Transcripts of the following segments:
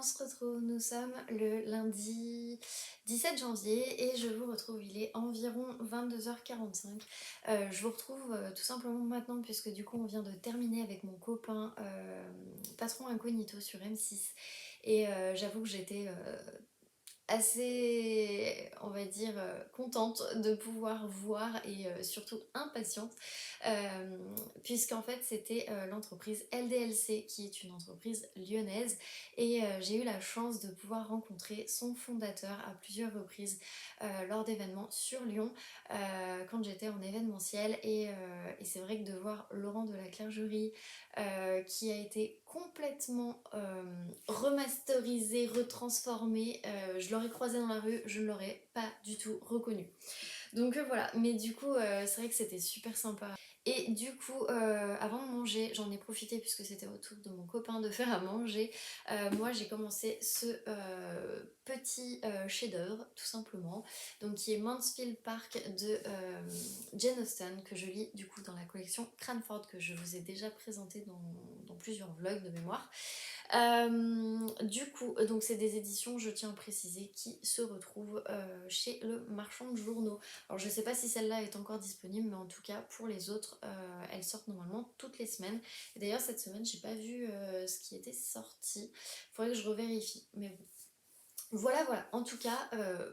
on se retrouve, nous sommes le lundi 17 janvier et je vous retrouve, il est environ 22h45. Je vous retrouve tout simplement maintenant puisque du coup on vient de terminer avec mon copain Patron Incognito sur M6 et j'avoue que j'étais assez, on va dire, contente de pouvoir voir et surtout impatiente, puisqu'en fait c'était l'entreprise LDLC qui est une entreprise lyonnaise et j'ai eu la chance de pouvoir rencontrer son fondateur à plusieurs reprises lors d'événements sur Lyon quand j'étais en événementiel et c'est vrai que de voir Laurent de la Clergerie qui a été complètement remasterisé, retransformé. Je l'aurais croisé dans la rue, je ne l'aurais pas du tout reconnu. Donc voilà, mais du coup, c'est vrai que c'était super sympa. Et du coup, avant de manger, j'en ai profité puisque c'était au tour de mon copain de faire à manger. Moi, j'ai commencé ce petit chef-d'œuvre, tout simplement, donc qui est Mansfield Park de Jane Austen, que je lis du coup dans la collection Cranford, que je vous ai déjà présenté dans plusieurs vlogs de mémoire. Du coup, donc c'est des éditions, je tiens à préciser, qui se retrouvent chez le marchand de journaux. Alors je sais pas si celle-là est encore disponible, mais en tout cas pour les autres, elles sortent normalement toutes les semaines. Et d'ailleurs cette semaine, j'ai pas vu ce qui était sorti. Faudrait que je revérifie, mais bon. Voilà, voilà. En tout cas,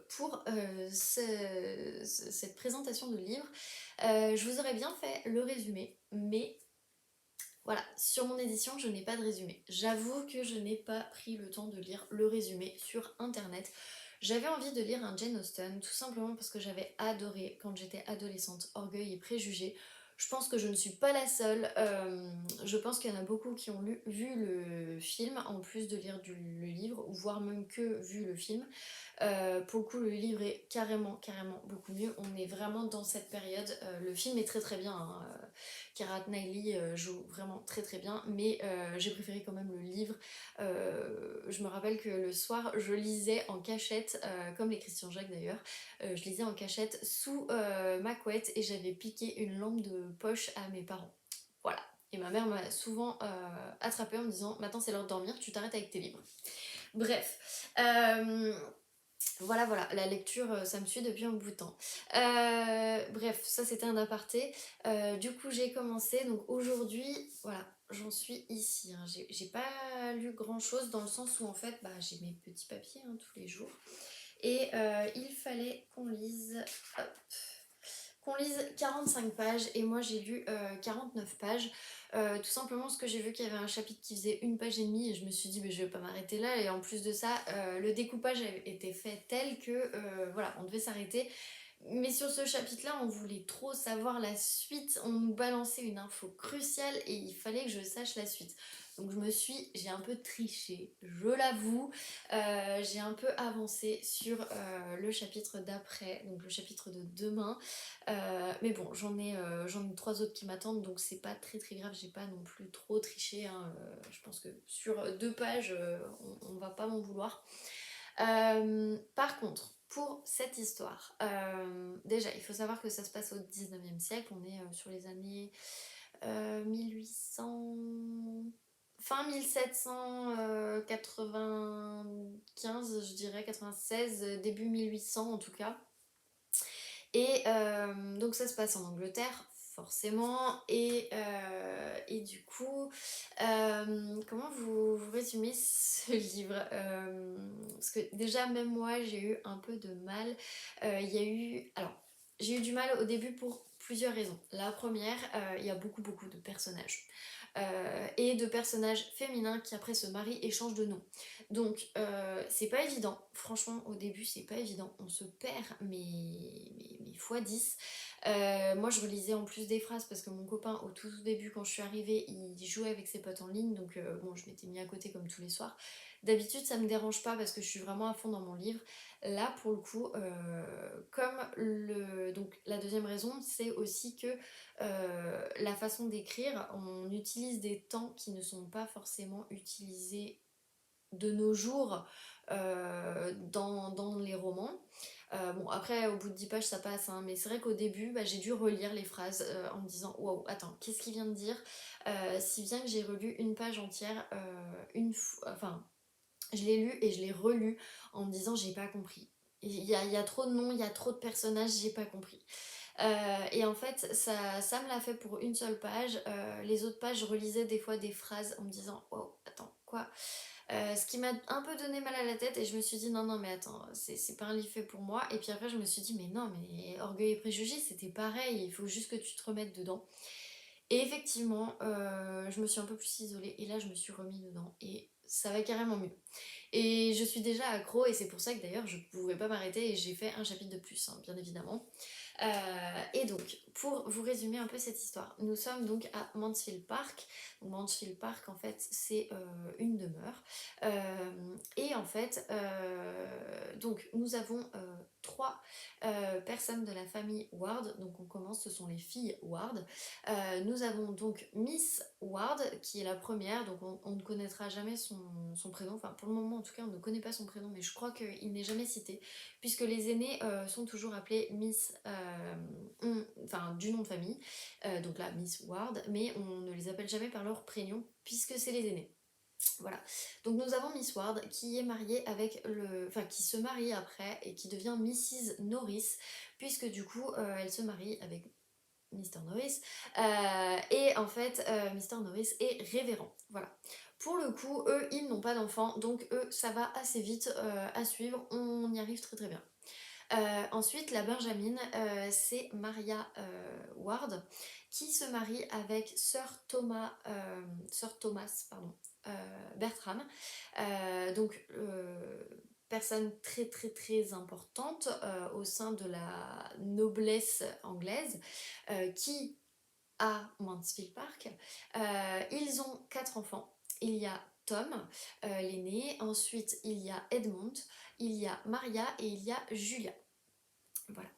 pour cette présentation de livre, je vous aurais bien fait le résumé, mais voilà, sur mon édition, je n'ai pas de résumé. J'avoue que je n'ai pas pris le temps de lire le résumé sur internet. J'avais envie de lire un Jane Austen, tout simplement parce que j'avais adoré, quand j'étais adolescente, Orgueil et Préjugés. Je pense que je ne suis pas la seule. Je pense qu'il y en a beaucoup qui ont vu le film, en plus de lire le livre, ou voire même que vu le film. Pour le coup, le livre est carrément, carrément beaucoup mieux. On est vraiment dans cette période. Le film est très très bien, hein. Keira Knightley joue vraiment très très bien, mais j'ai préféré quand même le livre. Je me rappelle que le soir, je lisais en cachette, comme les Christian Jacques d'ailleurs, je lisais en cachette sous ma couette et j'avais piqué une lampe de poche à mes parents. Voilà. Et ma mère m'a souvent attrapée en me disant maintenant c'est l'heure de dormir, tu t'arrêtes avec tes livres. Bref. Voilà, voilà, la lecture, ça me suit depuis un bout de temps. Bref, ça c'était un aparté. Du coup, j'ai commencé, donc aujourd'hui, voilà, j'en suis ici, hein. J'ai pas lu grand chose dans le sens où en fait, bah, j'ai mes petits papiers hein, tous les jours. Et il fallait qu'on lise, hop, qu'on lise 45 pages et moi j'ai lu 49 pages. Tout simplement parce que j'ai vu qu'il y avait un chapitre qui faisait une page et demie et je me suis dit mais je vais pas m'arrêter là et en plus de ça le découpage était fait tel que voilà on devait s'arrêter. Mais sur ce chapitre-là, on voulait trop savoir la suite, on nous balançait une info cruciale et il fallait que je sache la suite. Donc j'ai un peu triché, je l'avoue, j'ai un peu avancé sur le chapitre d'après, donc le chapitre de demain. Mais bon, j'en ai trois autres qui m'attendent, donc c'est pas très très grave, j'ai pas non plus trop triché, hein. Je pense que sur deux pages, on va pas m'en vouloir. Par contre, pour cette histoire, déjà il faut savoir que ça se passe au 19e siècle, on est sur les années 1800, fin 1795, je dirais 96, début 1800 en tout cas. Et donc ça se passe en Angleterre, forcément. Et du coup, comment vous résumez ce livre? Parce que déjà, même moi, j'ai eu un peu de mal. Il y a eu... Alors, j'ai eu du mal au début pour plusieurs raisons. La première, il y a beaucoup beaucoup de personnages. Et de personnages féminins qui après se marient et changent de nom. Donc c'est pas évident, franchement au début c'est pas évident, on se perd mais fois 10. Moi je relisais en plus des phrases parce que mon copain au tout début quand je suis arrivée il jouait avec ses potes en ligne donc bon je m'étais mis à côté comme tous les soirs. D'habitude ça me dérange pas parce que je suis vraiment à fond dans mon livre. Là pour le coup, donc la deuxième raison c'est aussi que la façon d'écrire, on utilise des temps qui ne sont pas forcément utilisés de nos jours dans les romans. Bon après au bout de 10 pages ça passe hein, mais c'est vrai qu'au début bah, j'ai dû relire les phrases en me disant waouh attends qu'est-ce qu'il vient de dire, si bien que j'ai relu une page entière enfin Je l'ai lu et je l'ai relu en me disant j'ai pas compris. Il y a trop de noms, il y a trop de personnages, j'ai pas compris. Et en fait, ça me l'a fait pour une seule page. Les autres pages, je relisais des fois des phrases en me disant oh, attends, quoi. Ce qui m'a un peu donné mal à la tête et je me suis dit non, non, mais attends, c'est pas un livre fait pour moi. Et puis après, je me suis dit mais non, mais Orgueil et Préjugés, c'était pareil, il faut juste que tu te remettes dedans. Et effectivement, je me suis un peu plus isolée et là, je me suis remis dedans et ça va carrément mieux. Et je suis déjà accro et c'est pour ça que d'ailleurs je pouvais pas m'arrêter et j'ai fait un chapitre de plus, hein, bien évidemment. Et donc, pour vous résumer un peu cette histoire, nous sommes donc à Mansfield Park. Donc, Mansfield Park, en fait, c'est une demeure. Et en fait, donc nous avons trois personnes de la famille Ward. Donc, on commence, ce sont les filles Ward. Nous avons donc Miss Ward, qui est la première. Donc, on ne connaîtra jamais son prénom. Enfin, pour le moment, en tout cas, on ne connaît pas son prénom, mais je crois qu'il n'est jamais cité puisque les aînés sont toujours appelés Miss, enfin du nom de famille, donc là Miss Ward, mais on ne les appelle jamais par leur prénom puisque c'est les aînés. Voilà. Donc nous avons Miss Ward qui est mariée avec enfin qui se marie après et qui devient Mrs Norris puisque du coup elle se marie avec Mr Norris et en fait Mr Norris est révérend. Voilà. Pour le coup, eux, ils n'ont pas d'enfants, donc eux, ça va assez vite à suivre, on y arrive très très bien. Ensuite, la Benjamin, c'est Maria Ward qui se marie avec Sir Thomas pardon, Bertram. Donc, personne très très très importante au sein de la noblesse anglaise qui a Mansfield Park. Ils ont 4 enfants. Il y a Tom, l'aîné, ensuite il y a Edmond, il y a Maria et il y a Julia. Voilà.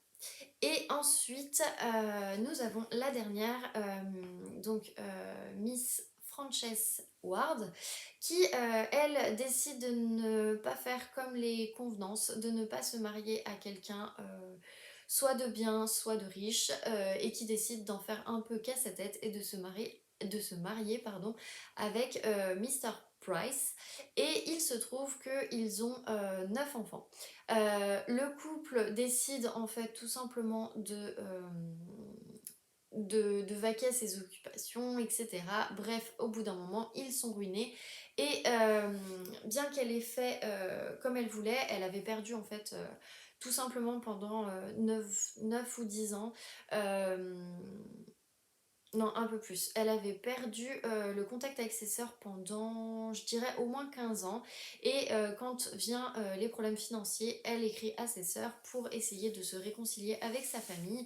Et ensuite, nous avons la dernière, donc Miss Frances Ward, qui, elle, décide de ne pas faire comme les convenances, de ne pas se marier à quelqu'un soit de bien, soit de riche, et qui décide d'en faire un peu qu'à sa tête et de se marier pardon, avec Mr. Price. Et il se trouve qu'ils ont 9 enfants. Le couple décide en fait tout simplement de vaquer à ses occupations, etc. Bref, au bout d'un moment, ils sont ruinés. Et bien qu'elle ait fait comme elle voulait, elle avait perdu en fait tout simplement pendant 9 ou 10 ans. euh, non, un peu plus. Elle avait perdu le contact avec ses sœurs pendant, je dirais, au moins 15 ans. Et quand vient les problèmes financiers, elle écrit à ses sœurs pour essayer de se réconcilier avec sa famille.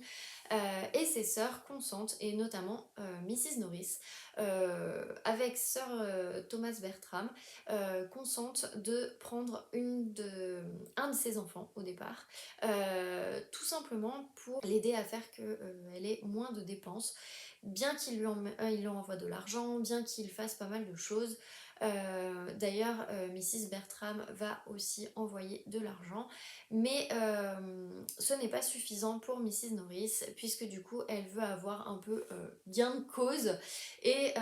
Et ses sœurs consentent, et notamment Mrs. Norris, avec Sir Thomas Bertram, consentent de prendre un de ses enfants au départ, tout simplement pour l'aider à faire qu'elle ait moins de dépenses bien il lui envoie de l'argent, bien qu'il fasse pas mal de choses. D'ailleurs, Mrs. Bertram va aussi envoyer de l'argent, mais ce n'est pas suffisant pour Mrs. Norris, puisque du coup, elle veut avoir un peu gain de cause et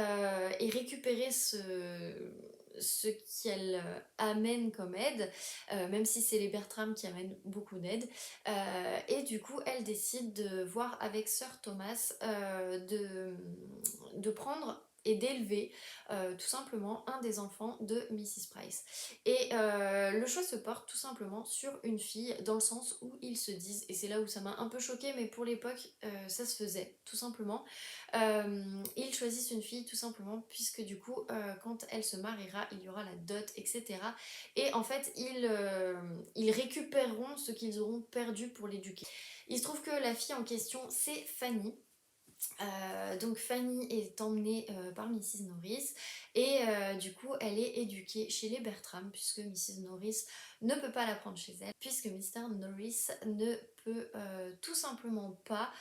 récupérer ce qu'elle amène comme aide, même si c'est les Bertram qui amènent beaucoup d'aide. Et du coup, elle décide de voir avec Sir Thomas de prendre et d'élever tout simplement un des enfants de Mrs. Price. Et le choix se porte tout simplement sur une fille, dans le sens où ils se disent, et c'est là où ça m'a un peu choquée, mais pour l'époque, ça se faisait, tout simplement. Ils choisissent une fille tout simplement puisque du coup, quand elle se mariera, il y aura la dot, etc. Et en fait, ils récupéreront ce qu'ils auront perdu pour l'éduquer. Il se trouve que la fille en question, c'est Fanny. Donc Fanny est emmenée par Mrs. Norris et du coup elle est éduquée chez les Bertram puisque Mrs. Norris ne peut pas la prendre chez elle puisque Mr. Norris ne peut tout simplement pas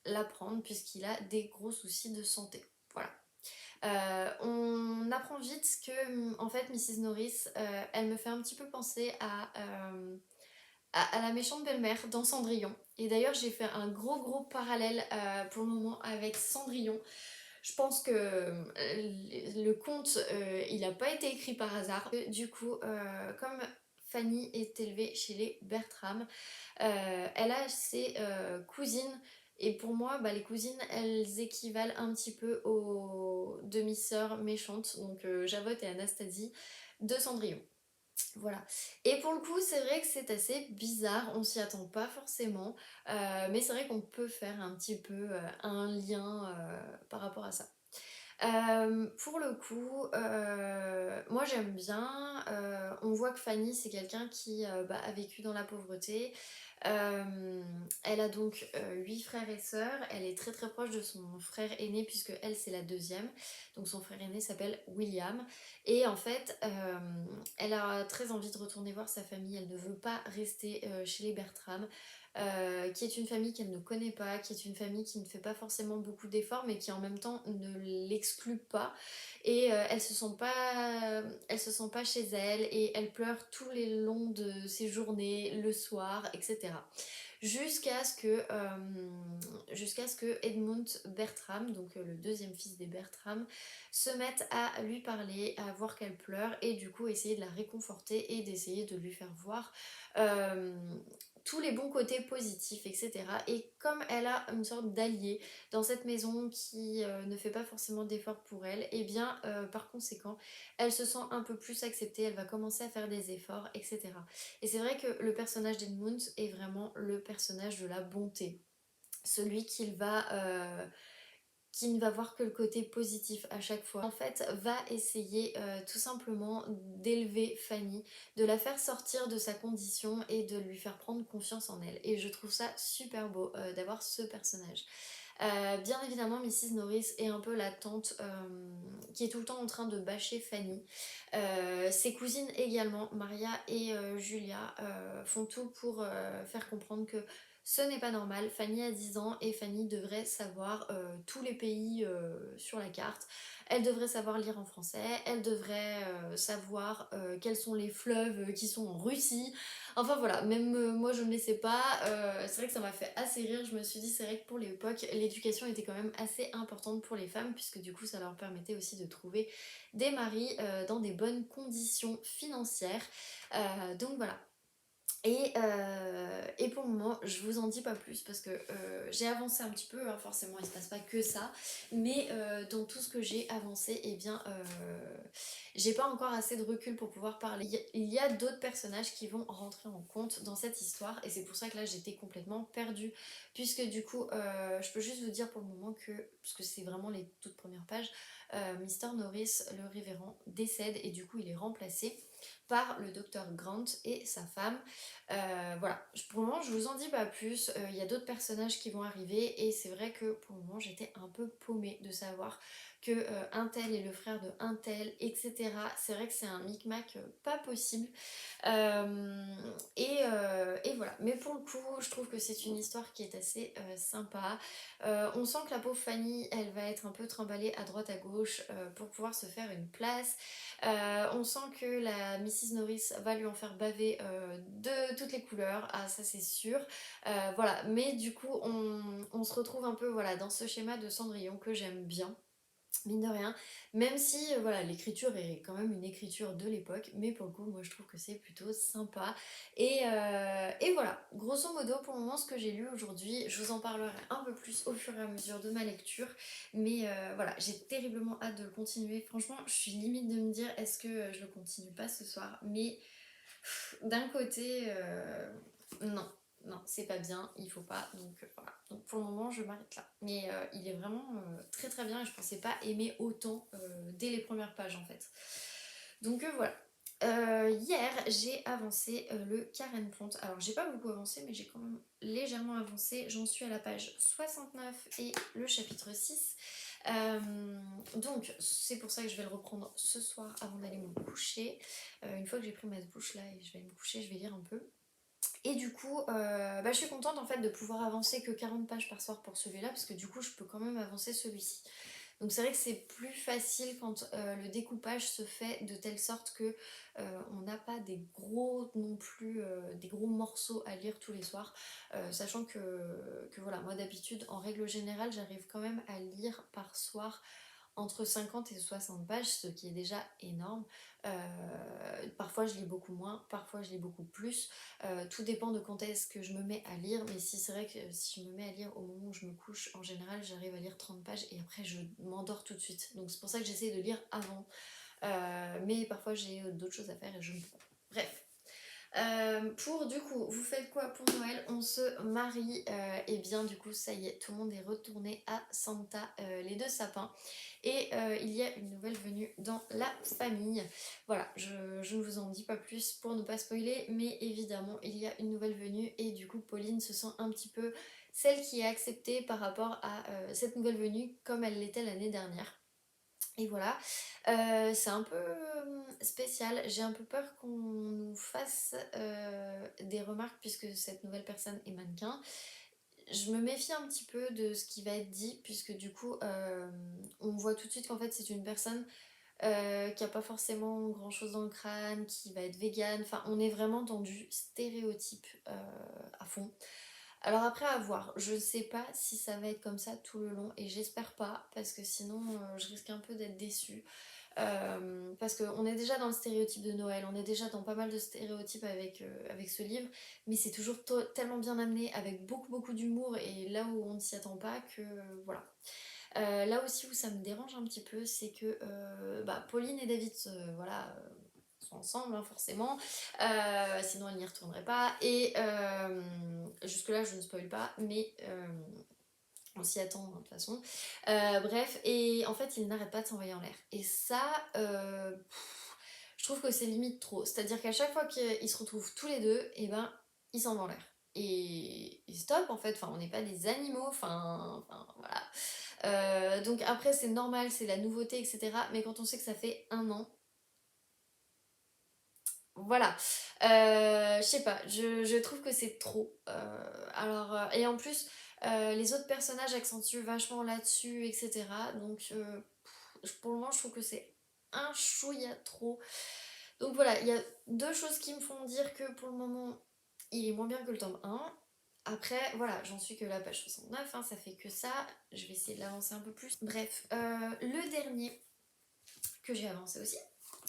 la prendre puisqu'il a des gros soucis de santé. Voilà. On apprend vite que en fait Mrs. Norris elle me fait un petit peu penser à la méchante belle-mère dans Cendrillon. Et d'ailleurs, j'ai fait un gros parallèle pour le moment avec Cendrillon. Je pense que le conte, il n'a pas été écrit par hasard. Du coup, comme Fanny est élevée chez les Bertram, elle a ses cousines. Et pour moi, bah, les cousines, elles équivalent un petit peu aux demi-sœurs méchantes, donc Javotte et Anastasie de Cendrillon. Voilà. Et pour le coup, c'est vrai que c'est assez bizarre, on s'y attend pas forcément, mais c'est vrai qu'on peut faire un petit peu un lien par rapport à ça. Pour le coup, moi j'aime bien. On voit que Fanny, c'est quelqu'un qui bah, a vécu dans la pauvreté. Elle a donc 8 frères et sœurs. Elle est très très proche de son frère aîné, puisque elle, c'est la deuxième. Donc son frère aîné s'appelle William. Et en fait, elle a très envie de retourner voir sa famille. Elle ne veut pas rester chez les Bertram. Qui est une famille qu'elle ne connaît pas, qui est une famille qui ne fait pas forcément beaucoup d'efforts, mais qui en même temps ne l'exclut pas. Et elle se sent pas chez elle, et elle pleure tous les longs de ses journées, le soir, etc. Jusqu'à ce que Edmund Bertram, donc le deuxième fils des Bertram, se mette à lui parler, à voir qu'elle pleure, et du coup essayer de la réconforter et d'essayer de lui faire voir euh, tous les bons côtés positifs, etc. Et comme elle a une sorte d'allié dans cette maison qui ne fait pas forcément d'efforts pour elle, et bien par conséquent, elle se sent un peu plus acceptée, elle va commencer à faire des efforts, etc. Et c'est vrai que le personnage d'Edmund est vraiment le personnage de la bonté. Celui qui ne va voir que le côté positif à chaque fois. En fait, va essayer tout simplement d'élever Fanny, de la faire sortir de sa condition et de lui faire prendre confiance en elle. Et je trouve ça super beau d'avoir ce personnage. Bien évidemment, Mrs. Norris est un peu la tante qui est tout le temps en train de bâcher Fanny. Ses cousines également, Maria et Julia, font tout pour faire comprendre que ce n'est pas normal. Fanny a 10 ans et Fanny devrait savoir tous les pays sur la carte. Elle devrait savoir lire en français, elle devrait savoir quels sont les fleuves qui sont en Russie. Enfin voilà, même moi je ne les sais pas. C'est vrai que ça m'a fait assez rire. Je me suis dit, c'est vrai que pour l'époque, l'éducation était quand même assez importante pour les femmes, puisque du coup ça leur permettait aussi de trouver des maris dans des bonnes conditions financières. Donc voilà. Et pour le moment, je vous en dis pas plus parce que j'ai avancé un petit peu, hein, forcément il se passe pas que ça, mais dans tout ce que j'ai avancé, eh bien j'ai pas encore assez de recul pour pouvoir parler. Il y a d'autres personnages qui vont rentrer en compte dans cette histoire, et c'est pour ça que là j'étais complètement perdue, puisque du coup je peux juste vous dire pour le moment que, parce que c'est vraiment les toutes premières pages, Mr. Norris, le révérend, décède, et du coup il est remplacé par le docteur Grant et sa femme. Voilà, pour le moment je vous en dis pas plus, il y a d'autres personnages qui vont arriver, et c'est vrai que pour le moment j'étais un peu paumée de savoir que un tel est le frère de un tel, etc. C'est vrai que c'est un micmac pas possible. Et voilà, mais pour le coup je trouve que c'est une histoire qui est assez sympa. On sent que la pauvre Fanny, elle va être un peu trimballée à droite à gauche pour pouvoir se faire une place. On sent que la Mrs. Norris va lui en faire baver de toutes les couleurs, ah ça c'est sûr. Voilà, mais du coup on se retrouve un peu, voilà, dans ce schéma de Cendrillon que j'aime bien, mine de rien, même si voilà, l'écriture est quand même une écriture de l'époque, mais pour le coup moi je trouve que c'est plutôt sympa. Et voilà, grosso modo pour le moment ce que j'ai lu aujourd'hui, je vous en parlerai un peu plus au fur et à mesure de ma lecture, mais voilà, j'ai terriblement hâte de le continuer. Franchement je suis limite de me dire est-ce que je le continue pas ce soir, mais d'un côté non, non, c'est pas bien, il faut pas, donc voilà. Donc pour le moment, je m'arrête là. Mais il est vraiment très très bien, et je pensais pas aimer autant dès les premières pages en fait. Donc voilà. Hier, j'ai avancé le Karen Plont. Alors, j'ai pas beaucoup avancé, mais j'ai quand même légèrement avancé. J'en suis à la page 69 et le chapitre 6. Donc, c'est pour ça que je vais le reprendre ce soir avant d'aller me coucher. Une fois que j'ai pris ma douche là et je vais me coucher, je vais lire un peu. Et du coup, bah, je suis contente en fait de pouvoir avancer que 40 pages par soir pour celui-là, parce que du coup, je peux quand même avancer celui-ci. Donc c'est vrai que c'est plus facile quand le découpage se fait de telle sorte que on n'a pas des gros non plus, des gros morceaux à lire tous les soirs. Sachant que voilà, moi d'habitude, en règle générale, j'arrive quand même à lire par soir entre 50 et 60 pages, ce qui est déjà énorme. Parfois je lis beaucoup moins, parfois je lis beaucoup plus. Tout dépend de quand est-ce que je me mets à lire, mais si c'est vrai que si je me mets à lire au moment où je me couche, en général j'arrive à lire 30 pages et après je m'endors tout de suite. Donc c'est pour ça que j'essaie de lire avant. Mais parfois j'ai d'autres choses à faire et je ne peux pas. Bref. Pour du coup, vous faites quoi pour Noël? On se marie, et bien du coup ça y est, tout le monde est retourné à Santa, les deux sapins, et il y a une nouvelle venue dans la famille. Voilà, je ne vous en dis pas plus pour ne pas spoiler, mais évidemment il y a une nouvelle venue et du coup Pauline se sent un petit peu celle qui est acceptée par rapport à cette nouvelle venue comme elle l'était l'année dernière. Et voilà, c'est un peu spécial. J'ai un peu peur qu'on nous fasse des remarques puisque cette nouvelle personne est mannequin. Je me méfie un petit peu de ce qui va être dit puisque du coup, on voit tout de suite qu'en fait c'est une personne qui a pas forcément grand chose dans le crâne, qui va être végane. Enfin, on est vraiment dans du stéréotype à fond. Alors après à voir, je sais pas si ça va être comme ça tout le long et j'espère pas parce que sinon je risque un peu d'être déçue. Parce qu'on est déjà dans le stéréotype de Noël, on est déjà dans pas mal de stéréotypes avec ce livre, mais c'est toujours tellement bien amené avec beaucoup beaucoup d'humour et là où on ne s'y attend pas que voilà. Là aussi où ça me dérange un petit peu, c'est que bah, Pauline et David voilà, sont ensemble hein, forcément, sinon elle n'y retournerait pas. Et jusque-là je ne spoil pas, mais on s'y attend hein, de toute façon. Bref, et en fait ils n'arrêtent pas de s'envoyer en l'air. Et ça, je trouve que c'est limite trop. C'est-à-dire qu'à chaque fois qu'ils se retrouvent tous les deux, et ben ils s'en vont en l'air. Et stop en fait, enfin on n'est pas des animaux, enfin voilà. Donc après c'est normal, c'est la nouveauté, etc. Mais quand on sait que ça fait un an, voilà. Je sais pas, je trouve que c'est trop. Et en plus, les autres personnages accentuent vachement là-dessus, etc. Donc pour le moment, je trouve que c'est un chouïa trop. Donc voilà, il y a deux choses qui me font dire que pour le moment, il est moins bien que le tome 1. Après, voilà, j'en suis que la page 69, hein, ça fait que ça. Je vais essayer de l'avancer un peu plus. Bref, le dernier que j'ai avancé aussi.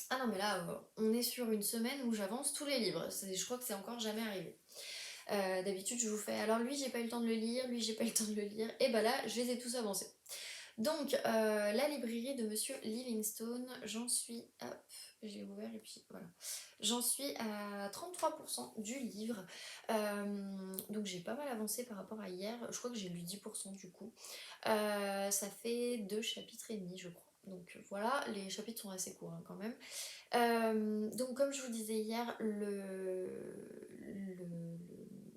Ah non, mais là, on est sur une semaine où j'avance tous les livres. Je crois que c'est encore jamais arrivé. D'habitude, je vous fais alors lui, j'ai pas eu le temps de le lire, lui, j'ai pas eu le temps de le lire. Et bah là, je les ai tous avancés. Donc, la librairie de Monsieur Livingstone, j'en suis. Hop, j'ai ouvert et puis voilà. J'en suis à 33% du livre. Donc, j'ai pas mal avancé par rapport à hier. Je crois que j'ai lu 10% du coup. Ça fait 2 chapitres et demi, je crois. Donc voilà, les chapitres sont assez courts hein, quand même. Donc comme je vous disais hier, le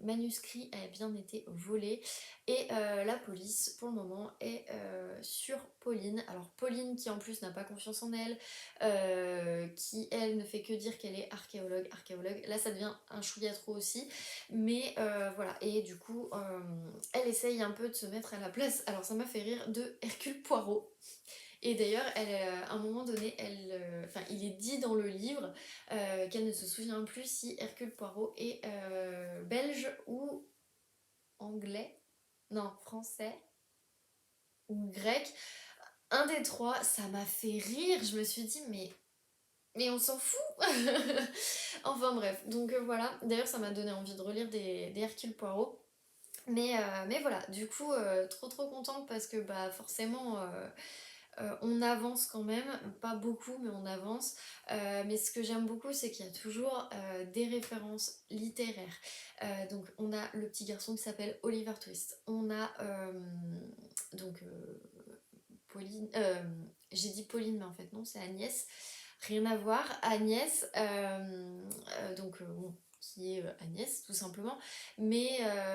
manuscrit a bien été volé et la police pour le moment est sur Pauline. Alors Pauline qui en plus n'a pas confiance en elle, qui elle ne fait que dire qu'elle est archéologue. Là ça devient un chouïa trop aussi, mais voilà. Et du coup elle essaye un peu de se mettre à la place, alors ça m'a fait rire, de Hercule Poirot. Et d'ailleurs, à un moment donné, il est dit dans le livre qu'elle ne se souvient plus si Hercule Poirot est belge ou anglais, non, français ou grec. Un des trois, ça m'a fait rire. Je me suis dit, mais on s'en fout. Enfin bref, donc voilà. D'ailleurs, ça m'a donné envie de relire des Hercule Poirot. Mais voilà, du coup, trop contente parce que bah forcément on avance quand même, pas beaucoup mais on avance. Mais ce que j'aime beaucoup c'est qu'il y a toujours des références littéraires. Donc on a le petit garçon qui s'appelle Oliver Twist. On a donc Pauline, j'ai dit Pauline mais en fait non c'est Agnès. Rien à voir, Agnès, bon, qui est Agnès tout simplement, mais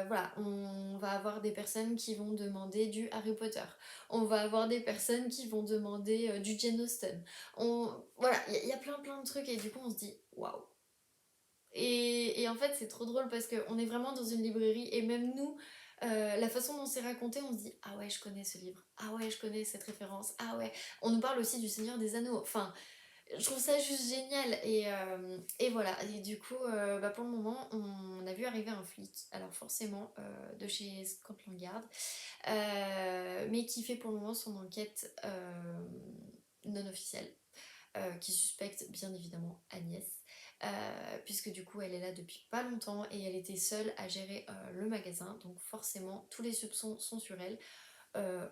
voilà, on va avoir des personnes qui vont demander du Harry Potter, on va avoir des personnes qui vont demander du Jane Austen, voilà, il y a plein de trucs et du coup on se dit waouh. Et en fait c'est trop drôle parce qu'on est vraiment dans une librairie et même nous, La façon dont c'est raconté, on se dit ah ouais je connais ce livre, ah ouais je connais cette référence, ah ouais. On nous parle aussi du Seigneur des Anneaux, enfin je trouve ça juste génial et voilà. Et du coup bah, pour le moment on a vu arriver un flic, alors forcément de chez Scotland Yard, mais qui fait pour le moment son enquête non officielle, qui suspecte bien évidemment Agnès, puisque du coup elle est là depuis pas longtemps et elle était seule à gérer le magasin, donc forcément tous les soupçons sont sur elle.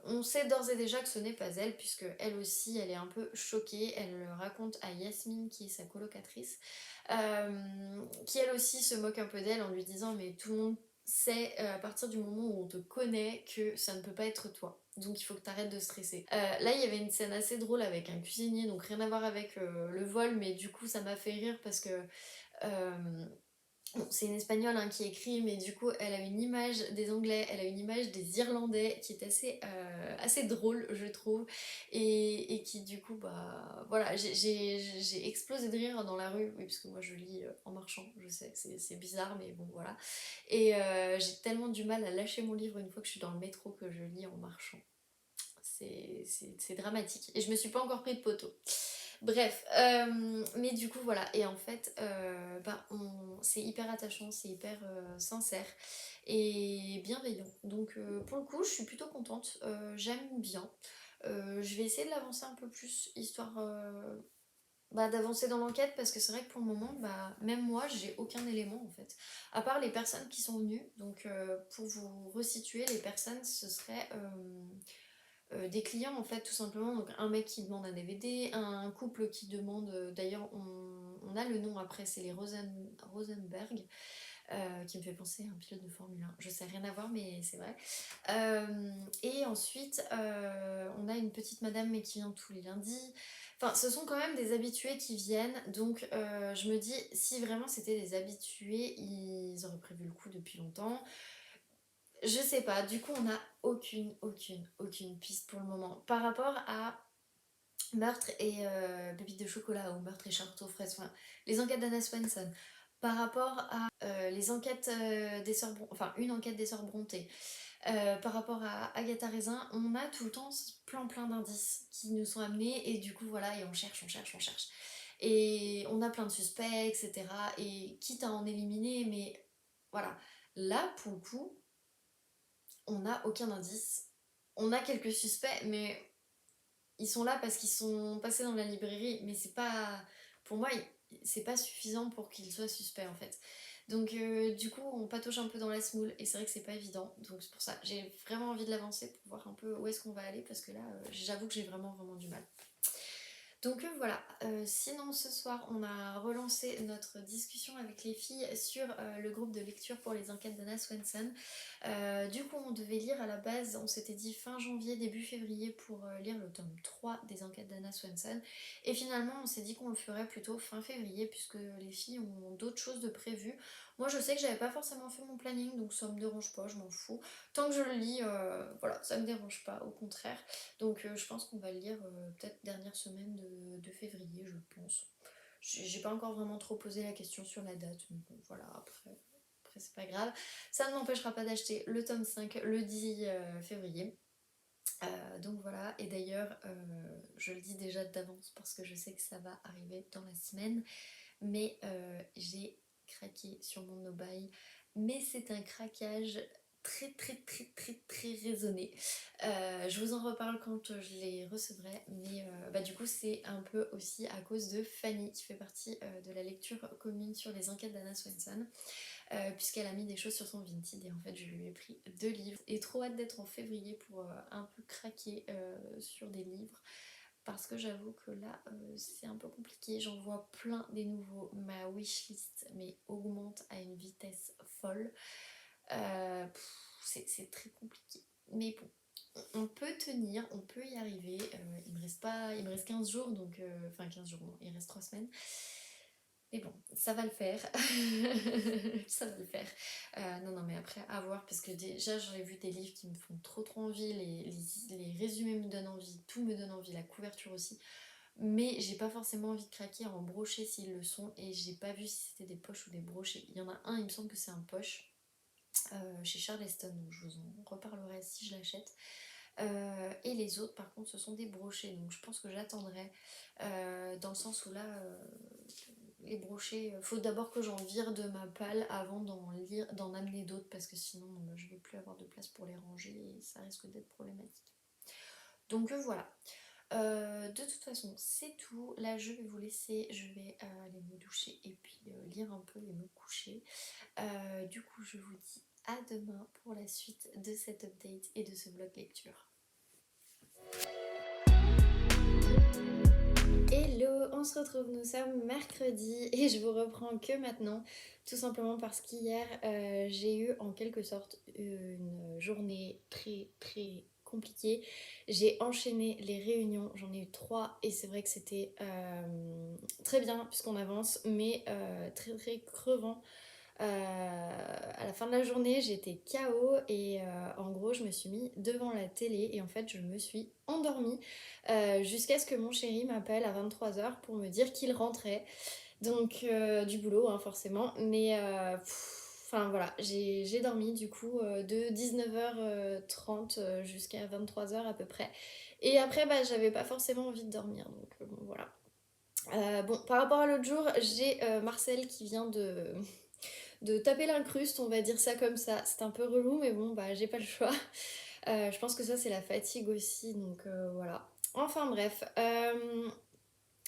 On sait d'ores et déjà que ce n'est pas elle, puisque elle aussi elle est un peu choquée, elle le raconte à Yasmine qui est sa colocatrice, qui elle aussi se moque un peu d'elle en lui disant mais tout le monde sait à partir du moment où on te connaît que ça ne peut pas être toi. Donc il faut que tu arrêtes de stresser. Là il y avait une scène assez drôle avec un cuisinier, donc rien à voir avec le vol, mais du coup ça m'a fait rire parce que euh, bon, c'est une espagnole hein, qui écrit, mais du coup, elle a une image des Anglais, elle a une image des Irlandais qui est assez drôle, je trouve, et qui, du coup, bah voilà, j'ai explosé de rire dans la rue, oui, parce que moi je lis en marchant, je sais, c'est bizarre, mais bon, voilà. Et j'ai tellement du mal à lâcher mon livre une fois que je suis dans le métro que je lis en marchant. C'est dramatique. Et je me suis pas encore pris de poteau. Bref, mais du coup voilà, et en fait, bah, c'est hyper attachant, c'est hyper sincère et bienveillant. Donc pour le coup, je suis plutôt contente, j'aime bien. Je vais essayer de l'avancer un peu plus, histoire bah, d'avancer dans l'enquête, parce que c'est vrai que pour le moment, bah, même moi, j'ai aucun élément en fait. À part les personnes qui sont venues, donc pour vous resituer, les personnes, ce serait des clients en fait tout simplement, donc un mec qui demande un DVD, un couple qui demande, d'ailleurs on a le nom après, c'est les Rosenberg, qui me fait penser à un pilote de Formule 1, je sais rien à voir mais c'est vrai. Et ensuite on a une petite madame mais qui vient tous les lundis, enfin ce sont quand même des habitués qui viennent, donc je me dis si vraiment c'était des habitués ils auraient prévu le coup depuis longtemps. Je sais pas, du coup on n'a aucune piste pour le moment. Par rapport à Meurtre et Pépites de chocolat ou Meurtre et Charlotte aux fraises, enfin, les enquêtes d'Anna Swenson, par rapport à les enquêtes des sœurs enfin une enquête des sœurs Brontë, par rapport à Agatha Raisin, on a tout le temps plein d'indices qui nous sont amenés et du coup voilà, et on cherche, on cherche, on cherche. Et on a plein de suspects, etc. Et quitte à en éliminer, mais voilà. Là, pour le coup, on n'a aucun indice. On a quelques suspects, mais ils sont là parce qu'ils sont passés dans la librairie. Mais c'est pas. Pour moi, c'est pas suffisant pour qu'ils soient suspects en fait. Donc, du coup, on patauge un peu dans la semoule et c'est vrai que c'est pas évident. Donc, c'est pour ça. J'ai vraiment envie de l'avancer pour voir un peu où est-ce qu'on va aller parce que là, j'avoue que j'ai vraiment du mal. Donc voilà, sinon ce soir on a relancé notre discussion avec les filles sur le groupe de lecture pour les enquêtes d'Anna Swenson. Du coup on devait lire à la base, on s'était dit fin janvier, début février pour lire le tome 3 des enquêtes d'Anna Swenson. Et finalement on s'est dit qu'on le ferait plutôt fin février puisque les filles ont d'autres choses de prévues. Moi je sais que j'avais pas forcément fait mon planning donc ça me dérange pas, je m'en fous. Tant que je le lis, voilà, ça me dérange pas, au contraire. Donc je pense qu'on va le lire peut-être dernière semaine de février, je pense. J'ai pas encore vraiment trop posé la question sur la date, mais bon voilà, après c'est pas grave. Ça ne m'empêchera pas d'acheter le tome 5 le 10 février. Donc voilà, et d'ailleurs je le dis déjà d'avance parce que je sais que ça va arriver dans la semaine, mais j'ai craqué sur mon no-buy, mais c'est un craquage très raisonné. Je vous en reparle quand je les recevrai, mais bah, du coup c'est un peu aussi à cause de Fanny qui fait partie de la lecture commune sur les enquêtes d'Anna Swenson, puisqu'elle a mis des choses sur son Vinted et en fait je lui ai pris 2 livres et trop hâte d'être en février pour un peu craquer sur des livres parce que j'avoue que là c'est un peu compliqué, j'en vois plein des nouveaux, ma wishlist mais augmente à une vitesse folle. C'est très compliqué, mais bon, on peut tenir, on peut y arriver. Il me reste 15 jours, donc enfin 15 jours non, il reste 3 semaines. Mais bon, ça va le faire. Ça va le faire. Non, mais après, à voir, parce que déjà, j'ai vu des livres qui me font trop envie, les résumés me donnent envie, tout me donne envie, la couverture aussi. Mais j'ai pas forcément envie de craquer en brochés s'ils le sont, et j'ai pas vu si c'était des poches ou des brochés. Il y en a un, il me semble que c'est un poche. chez Charleston, donc je vous en reparlerai si je l'achète. Et les autres par contre ce sont des brochets, donc je pense que j'attendrai dans le sens où là les brochets, faut d'abord que j'en vire de ma palle avant d'en amener d'autres parce que sinon je vais plus avoir de place pour les ranger et ça risque d'être problématique. Donc voilà. De toute façon c'est tout, là je vais vous laisser, je vais aller me doucher et puis lire un peu et me coucher. Du coup je vous dis à demain pour la suite de cet update et de ce vlog lecture. Hello, on se retrouve, nous sommes mercredi et je vous reprends que maintenant, tout simplement parce qu'hier j'ai eu en quelque sorte une journée très compliquée. J'ai enchaîné les réunions, j'en ai eu 3 et c'est vrai que c'était très bien puisqu'on avance, mais très crevant. À la fin de la journée, j'étais KO et en gros, je me suis mis devant la télé et en fait, je me suis endormie jusqu'à ce que mon chéri m'appelle à 23h pour me dire qu'il rentrait. Donc, du boulot, hein, forcément. Mais, enfin voilà, j'ai dormi du coup de 19h30 jusqu'à 23h à peu près. Et après, bah, j'avais pas forcément envie de dormir. Donc, bon, voilà. Bon, par rapport à l'autre jour, j'ai Marcel qui vient de taper l'incruste, on va dire ça comme ça. C'est un peu relou, mais bon, bah j'ai pas le choix. Je pense que ça, c'est la fatigue aussi, donc voilà. Enfin bref.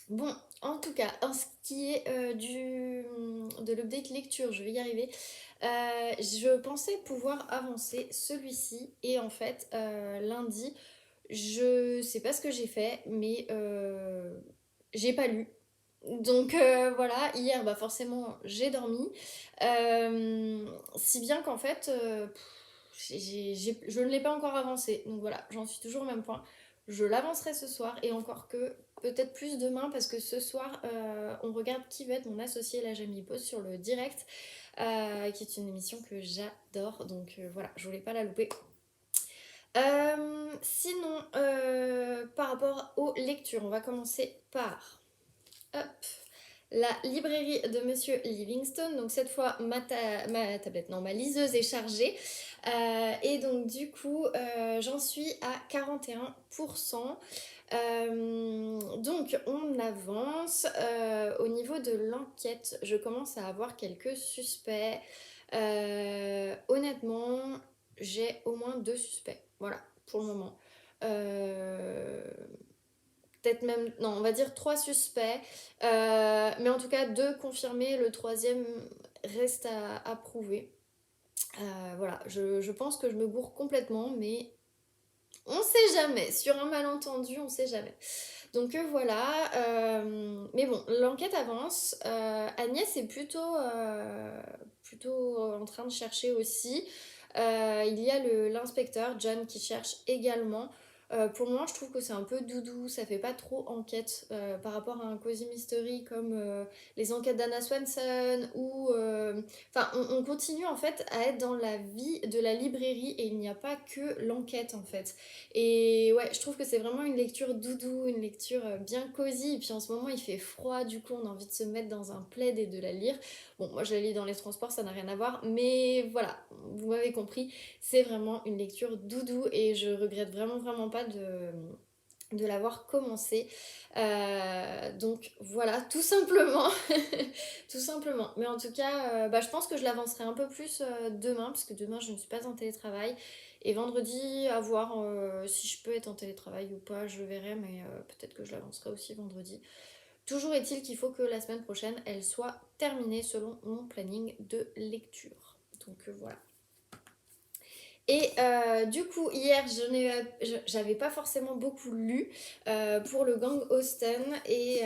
Bon, en tout cas, en ce qui est de l'update lecture, je vais y arriver. Je pensais pouvoir avancer celui-ci, et en fait, lundi, je sais pas ce que j'ai fait, mais j'ai pas lu. Donc voilà, hier bah forcément j'ai dormi, si bien qu'en fait je ne l'ai pas encore avancé, donc voilà, j'en suis toujours au même point. Je l'avancerai ce soir et encore que peut-être plus demain parce que ce soir on regarde Qui veut être mon associé, là j'ai mis pause sur le direct, qui est une émission que j'adore, donc voilà, je voulais pas la louper. Sinon, par rapport aux lectures, on va commencer par... Hop, la librairie de Monsieur Livingstone. Donc cette fois, ma tablette, non, ma liseuse est chargée. Et donc du coup, j'en suis à 41%. Donc on avance. Au niveau de l'enquête, je commence à avoir quelques suspects. Honnêtement, j'ai au moins 2 suspects. Voilà, pour le moment. Peut-être même, non, on va dire 3 suspects, mais en tout cas 2 confirmés, le troisième reste à prouver. Voilà, je pense que je me gourre complètement, mais on sait jamais, sur un malentendu, on sait jamais. Donc voilà, mais bon, l'enquête avance. Agnès est plutôt en train de chercher aussi. Il y a l'inspecteur John qui cherche également. Pour moi, je trouve que c'est un peu doudou, ça fait pas trop enquête par rapport à un Cozy Mystery comme les enquêtes d'Anna Swanson ou... Enfin, on continue en fait à être dans la vie de la librairie et il n'y a pas que l'enquête en fait. Et ouais, je trouve que c'est vraiment une lecture doudou, une lecture bien cosy. Et puis en ce moment, il fait froid, du coup, on a envie de se mettre dans un plaid et de la lire. Bon, moi, je la lis dans les transports, ça n'a rien à voir. Mais voilà, vous m'avez compris, c'est vraiment une lecture doudou et je regrette vraiment pas de l'avoir commencé. Donc voilà, tout simplement. Tout simplement. Mais en tout cas, bah, je pense que je l'avancerai un peu plus demain, parce que demain je ne suis pas en télétravail. Et vendredi, à voir si je peux être en télétravail ou pas, je verrai, mais peut-être que je l'avancerai aussi vendredi. Toujours est-il qu'il faut que la semaine prochaine, elle soit terminée selon mon planning de lecture. Donc voilà. Et du coup, hier, j'avais pas forcément beaucoup lu pour le gang Austen. Et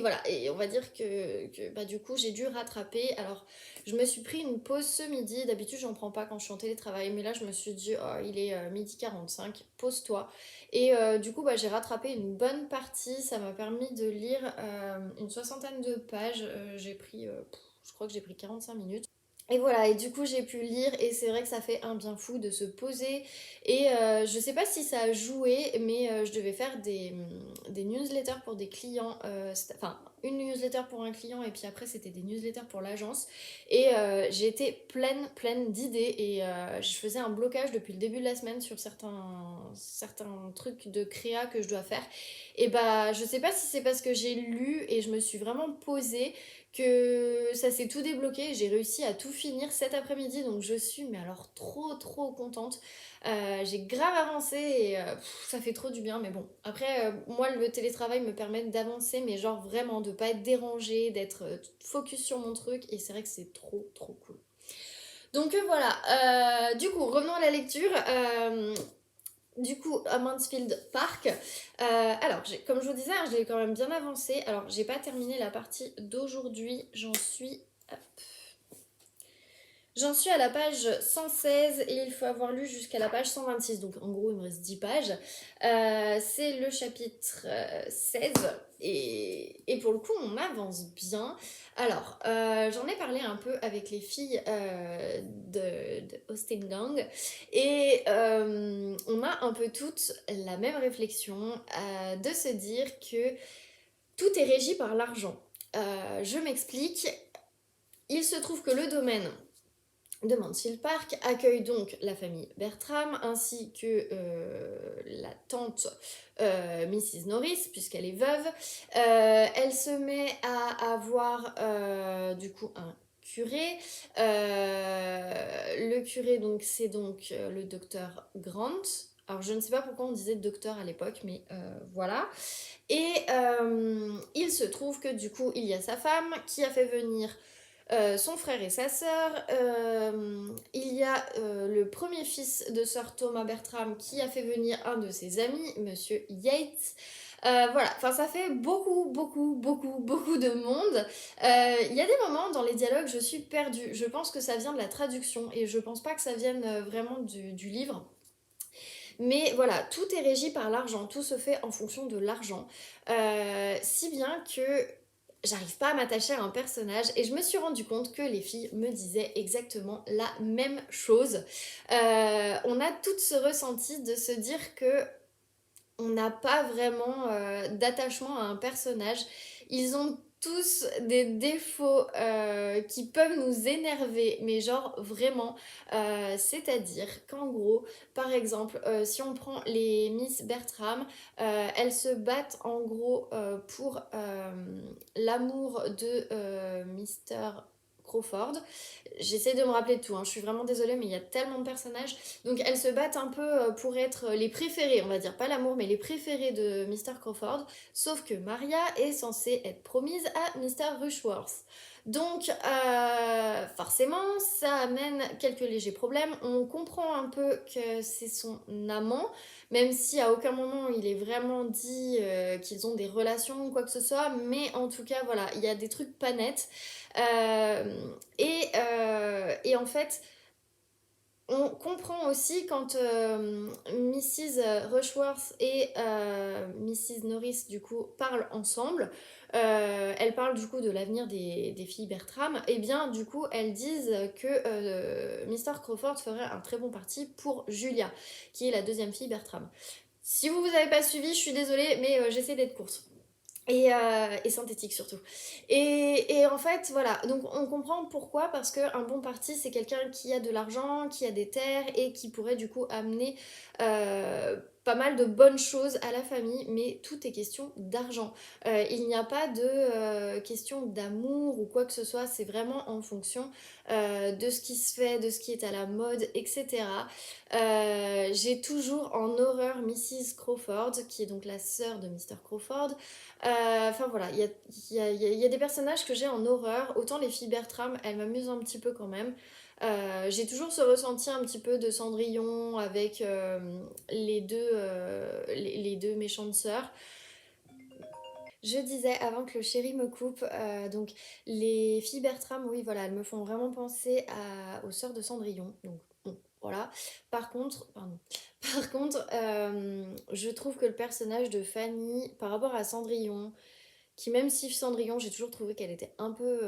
voilà, et on va dire que bah, du coup, j'ai dû rattraper. Alors, je me suis pris une pause ce midi. D'habitude, j'en prends pas quand je suis en télétravail. Mais là, je me suis dit, oh, il est 12h45, pose-toi. Et du coup, bah, j'ai rattrapé une bonne partie. Ça m'a permis de lire une soixantaine de pages. Je crois que j'ai pris 45 minutes. Et voilà, et du coup j'ai pu lire et c'est vrai que ça fait un bien fou de se poser. Et je sais pas si ça a joué, mais je devais faire des newsletters pour des clients, enfin une newsletter pour un client et puis après c'était des newsletters pour l'agence. Et j'ai été pleine d'idées et je faisais un blocage depuis le début de la semaine sur certains trucs de créa que je dois faire. Et bah je sais pas si c'est parce que j'ai lu et je me suis vraiment posée que ça s'est tout débloqué. J'ai réussi à tout finir cet après-midi, donc je suis mais alors trop contente. J'ai grave avancé et ça fait trop du bien, mais bon. Après, moi, le télétravail me permet d'avancer, mais genre vraiment de pas être dérangée, d'être focus sur mon truc, et c'est vrai que c'est trop cool. Donc voilà, du coup, revenons à la lecture. Du coup, à Mansfield Park. Alors, comme je vous disais, hein, j'ai quand même bien avancé. Alors, j'ai pas terminé la partie d'aujourd'hui. J'en suis à la page 116 et il faut avoir lu jusqu'à la page 126. Donc, en gros, il me reste 10 pages. C'est le chapitre 16 et pour le coup, on avance bien. Alors, j'en ai parlé un peu avec les filles de Austin Gang et on a un peu toutes la même réflexion de se dire que tout est régi par l'argent. Je m'explique. Il se trouve que le domaine de Mansfield Park accueille donc la famille Bertram ainsi que la tante Mrs. Norris puisqu'elle est veuve. Elle se met à avoir du coup un curé. Le curé donc c'est donc le docteur Grant. Alors je ne sais pas pourquoi on disait docteur à l'époque, mais voilà. Et il se trouve que du coup il y a sa femme qui a fait venir son frère et sa sœur. Il y a le premier fils de Sir Thomas Bertram qui a fait venir un de ses amis, Monsieur Yates. Voilà, enfin ça fait beaucoup de monde. Il y a des moments dans les dialogues, je suis perdue. Je pense que ça vient de la traduction et je pense pas que ça vienne vraiment du livre. Mais voilà, tout est régi par l'argent, tout se fait en fonction de l'argent. Si bien que j'arrive pas à m'attacher à un personnage et je me suis rendu compte que les filles me disaient exactement la même chose. On a toutes ce ressenti de se dire que on n'a pas vraiment d'attachement à un personnage. Ils ont tous des défauts qui peuvent nous énerver, mais genre vraiment. C'est-à-dire qu'en gros, par exemple, si on prend les Miss Bertram, elles se battent en gros pour l'amour de Mr. Crawford. J'essaie de me rappeler de tout, hein. Je suis vraiment désolée, mais il y a tellement de personnages. Donc elles se battent un peu pour être les préférées, on va dire, pas l'amour, mais les préférées de Mr. Crawford. Sauf que Maria est censée être promise à Mr. Rushworth. Donc forcément, ça amène quelques légers problèmes. On comprend un peu que c'est son amant, même si à aucun moment il est vraiment dit qu'ils ont des relations ou quoi que ce soit. Mais en tout cas, voilà, il y a des trucs pas nets. Et en fait, on comprend aussi quand Mrs. Rushworth et Mrs. Norris du coup parlent ensemble. Elles parlent du coup de l'avenir des filles Bertram. Et bien du coup elles disent que Mr. Crawford ferait un très bon parti pour Julia, qui est la deuxième fille Bertram. Si vous avez pas suivi, je suis désolée, mais j'essaie d'être courte. Et synthétique surtout. Et en fait, voilà, donc on comprend pourquoi, parce qu'un bon parti, c'est quelqu'un qui a de l'argent, qui a des terres et qui pourrait du coup amener pas mal de bonnes choses à la famille, mais tout est question d'argent. Il n'y a pas de question d'amour ou quoi que ce soit, c'est vraiment en fonction de ce qui se fait, de ce qui est à la mode, etc. J'ai toujours en horreur Mrs. Crawford, qui est donc la sœur de Mr. Crawford. Enfin voilà, il y a des personnages que j'ai en horreur. Autant les filles Bertram, elles m'amusent un petit peu quand même. J'ai toujours ce ressenti un petit peu de Cendrillon avec les deux méchantes sœurs. Je disais avant que le chéri me coupe, donc les filles Bertram, oui voilà, elles me font vraiment penser aux sœurs de Cendrillon. Donc bon, voilà. Par contre, je trouve que le personnage de Fanny, par rapport à Cendrillon, qui même si Cendrillon, j'ai toujours trouvé qu'elle était un peu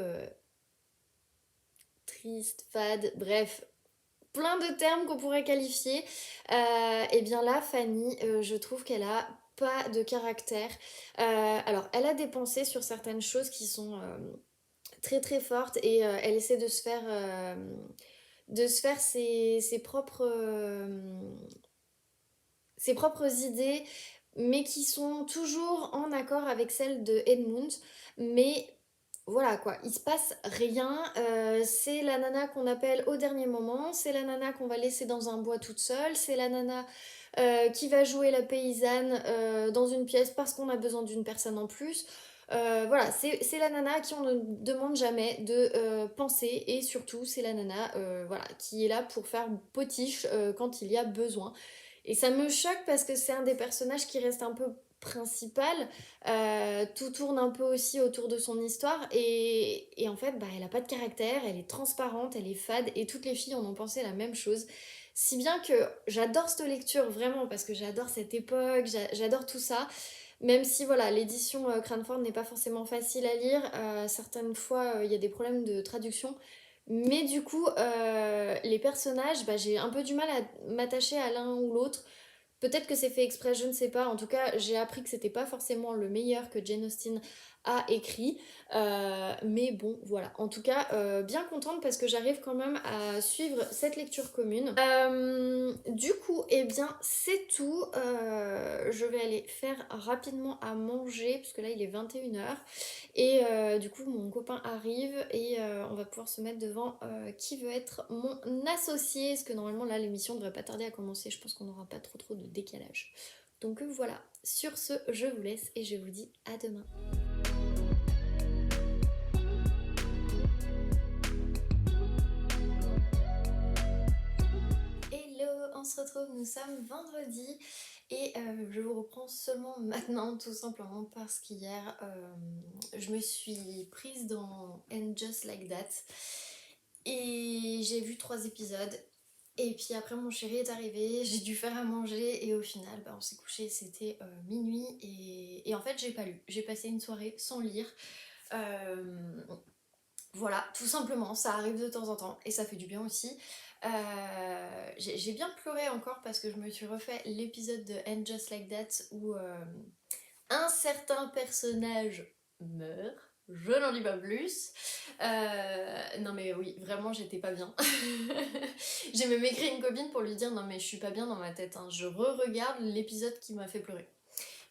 triste, fade, bref, plein de termes qu'on pourrait qualifier. Et bien là, Fanny, je trouve qu'elle a pas de caractère. Alors, elle a des pensées sur certaines choses qui sont très très fortes et elle essaie de se faire ses propres idées, mais qui sont toujours en accord avec celles de Edmund. Mais voilà quoi, il se passe rien. C'est la nana qu'on appelle au dernier moment, c'est la nana qu'on va laisser dans un bois toute seule, c'est la nana qui va jouer la paysanne dans une pièce parce qu'on a besoin d'une personne en plus. Voilà, c'est la nana à qui on ne demande jamais de penser et surtout c'est la nana voilà, qui est là pour faire potiche quand il y a besoin. Et ça me choque parce que c'est un des personnages qui reste un peu principal. Tout tourne un peu aussi autour de son histoire et en fait bah, elle a pas de caractère, elle est transparente, elle est fade et toutes les filles en ont pensé la même chose. Si bien que j'adore cette lecture vraiment parce que j'adore cette époque, j'adore tout ça. Même si voilà, l'édition Cranford n'est pas forcément facile à lire, certaines fois il y a des problèmes de traduction. Mais du coup, les personnages, bah, j'ai un peu du mal à m'attacher à l'un ou l'autre. Peut-être que c'est fait exprès, je ne sais pas. En tout cas, j'ai appris que c'était pas forcément le meilleur que Jane Austen a écrit. Mais bon, voilà. En tout cas, bien contente parce que j'arrive quand même à suivre cette lecture commune. Du coup, eh bien, c'est tout. Je vais aller faire rapidement à manger parce que là, il est 21h. Et du coup, mon copain arrive et on va pouvoir se mettre devant qui veut être mon associé. Parce que normalement, là, l'émission devrait pas tarder à commencer. Je pense qu'on n'aura pas trop de décalage. Donc voilà, sur ce, je vous laisse et je vous dis à demain. Hello, on se retrouve, nous sommes vendredi et je vous reprends seulement maintenant tout simplement parce qu'hier je me suis prise dans And Just Like That et j'ai vu 3 épisodes et puis après mon chéri est arrivé, j'ai dû faire à manger et au final bah, on s'est couché, c'était minuit et en fait j'ai pas lu, j'ai passé une soirée sans lire. Voilà, tout simplement, ça arrive de temps en temps et ça fait du bien aussi. J'ai bien pleuré encore parce que je me suis refait l'épisode de And Just Like That où un certain personnage meurt. Je n'en dis pas plus. Non mais oui, vraiment j'étais pas bien. J'ai même écrit une copine pour lui dire non mais je suis pas bien dans ma tête. Hein. Je re-regarde l'épisode qui m'a fait pleurer.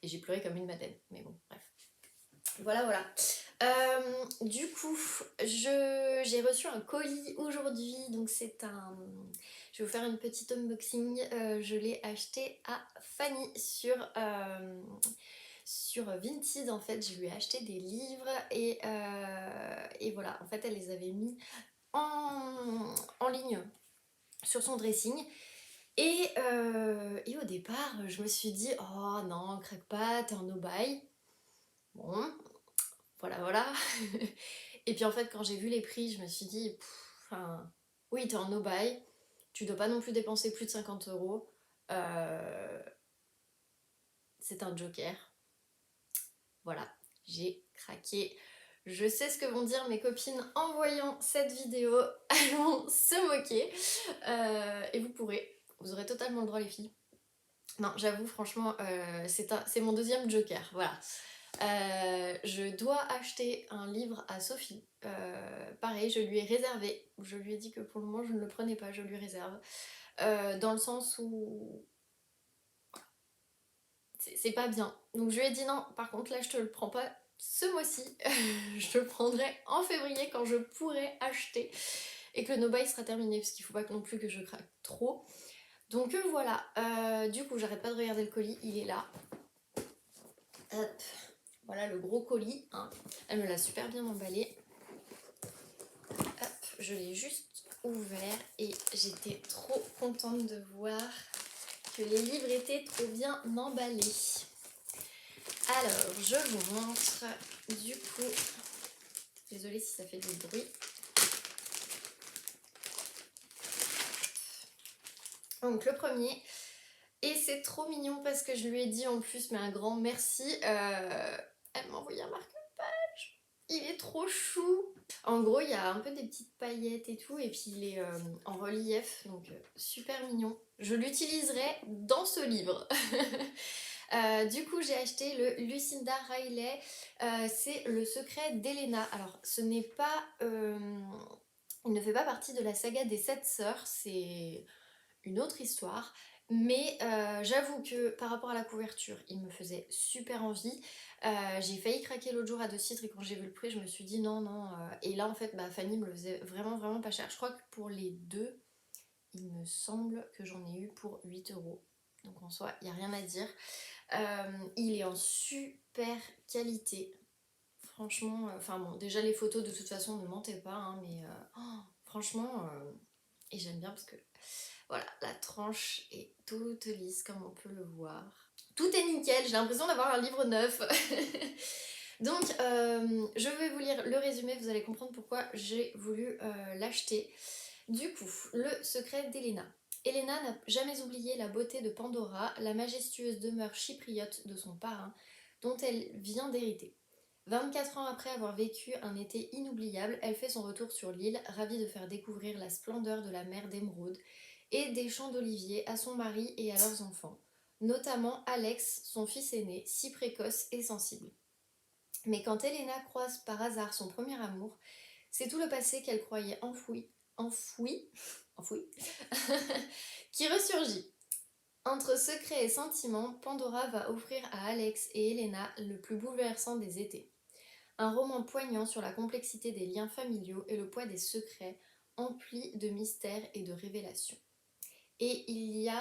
Et j'ai pleuré comme une madeleine. Mais bon, bref. Voilà. Du coup, j'ai reçu un colis aujourd'hui, donc c'est un... Je vais vous faire une petite unboxing. Je l'ai acheté à Fanny sur Vinted. En fait, je lui ai acheté des livres et voilà, en fait, elle les avait mis en ligne sur son dressing. Et au départ, je me suis dit, oh non, craque pas, t'es en no-buy. Bon, voilà. Et puis en fait, quand j'ai vu les prix, je me suis dit, oui, t'es en no-buy, tu dois pas non plus dépenser plus de 50 €. C'est un joker. Voilà, j'ai craqué. Je sais ce que vont dire mes copines en voyant cette vidéo. Elles vont se moquer. Et vous aurez totalement le droit, les filles. Non, j'avoue, franchement, c'est mon deuxième joker. Voilà. Je dois acheter un livre à Sophie. Pareil, je lui ai réservé. Je lui ai dit que pour le moment je ne le prenais pas, je lui réserve. Dans le sens où c'est pas bien. Donc je lui ai dit non, par contre là je te le prends pas ce mois-ci. Je te le prendrai en février quand je pourrai acheter et que le no-buy sera terminé parce qu'il faut pas non plus que je craque trop. Donc voilà, du coup j'arrête pas de regarder le colis, il est là. Hop. Voilà le gros colis, hein. Elle me l'a super bien emballé. Hop, je l'ai juste ouvert et j'étais trop contente de voir que les livres étaient trop bien emballés. Alors, je vous montre. Du coup, désolée si ça fait du bruit. Donc le premier, et c'est trop mignon parce que je lui ai dit en plus, mais un grand merci. Elle m'a envoyé un marque-page. Il est trop chou. En gros, il y a un peu des petites paillettes et tout, et puis il est en relief, donc super mignon. Je l'utiliserai dans ce livre. Du coup, j'ai acheté le Lucinda Riley, c'est Le secret d'Elena. Alors, ce n'est pas... il ne fait pas partie de la saga des 7 sœurs, c'est une autre histoire. Mais j'avoue que par rapport à la couverture, il me faisait super envie. J'ai failli craquer l'autre jour à 2 titres et quand j'ai vu le prix, je me suis dit non, non. Et là, en fait, bah, Fanny me le faisait vraiment, vraiment pas cher. Je crois que pour les deux, il me semble que j'en ai eu pour 8 euros. Donc en soi, il n'y a rien à dire. Il est en super qualité. Franchement, enfin bon, déjà les photos de toute façon ne mentaient pas, hein, mais franchement, et j'aime bien parce que voilà, la tranche est toute lisse comme on peut le voir. Tout est nickel, j'ai l'impression d'avoir un livre neuf. Donc, je vais vous lire le résumé, vous allez comprendre pourquoi j'ai voulu l'acheter. Du coup, le secret d'Elena. Elena n'a jamais oublié la beauté de Pandora, la majestueuse demeure chypriote de son parrain, dont elle vient d'hériter. 24 ans après avoir vécu un été inoubliable, elle fait son retour sur l'île, ravie de faire découvrir la splendeur de la mer d'émeraude et des champs d'oliviers à son mari et à leurs enfants, notamment Alex, son fils aîné, si précoce et sensible. Mais quand Elena croise par hasard son premier amour, c'est tout le passé qu'elle croyait enfoui, qui ressurgit. Entre secrets et sentiments, Pandora va offrir à Alex et Elena le plus bouleversant des étés. Un roman poignant sur la complexité des liens familiaux et le poids des secrets, empli de mystères et de révélations. Et il y a,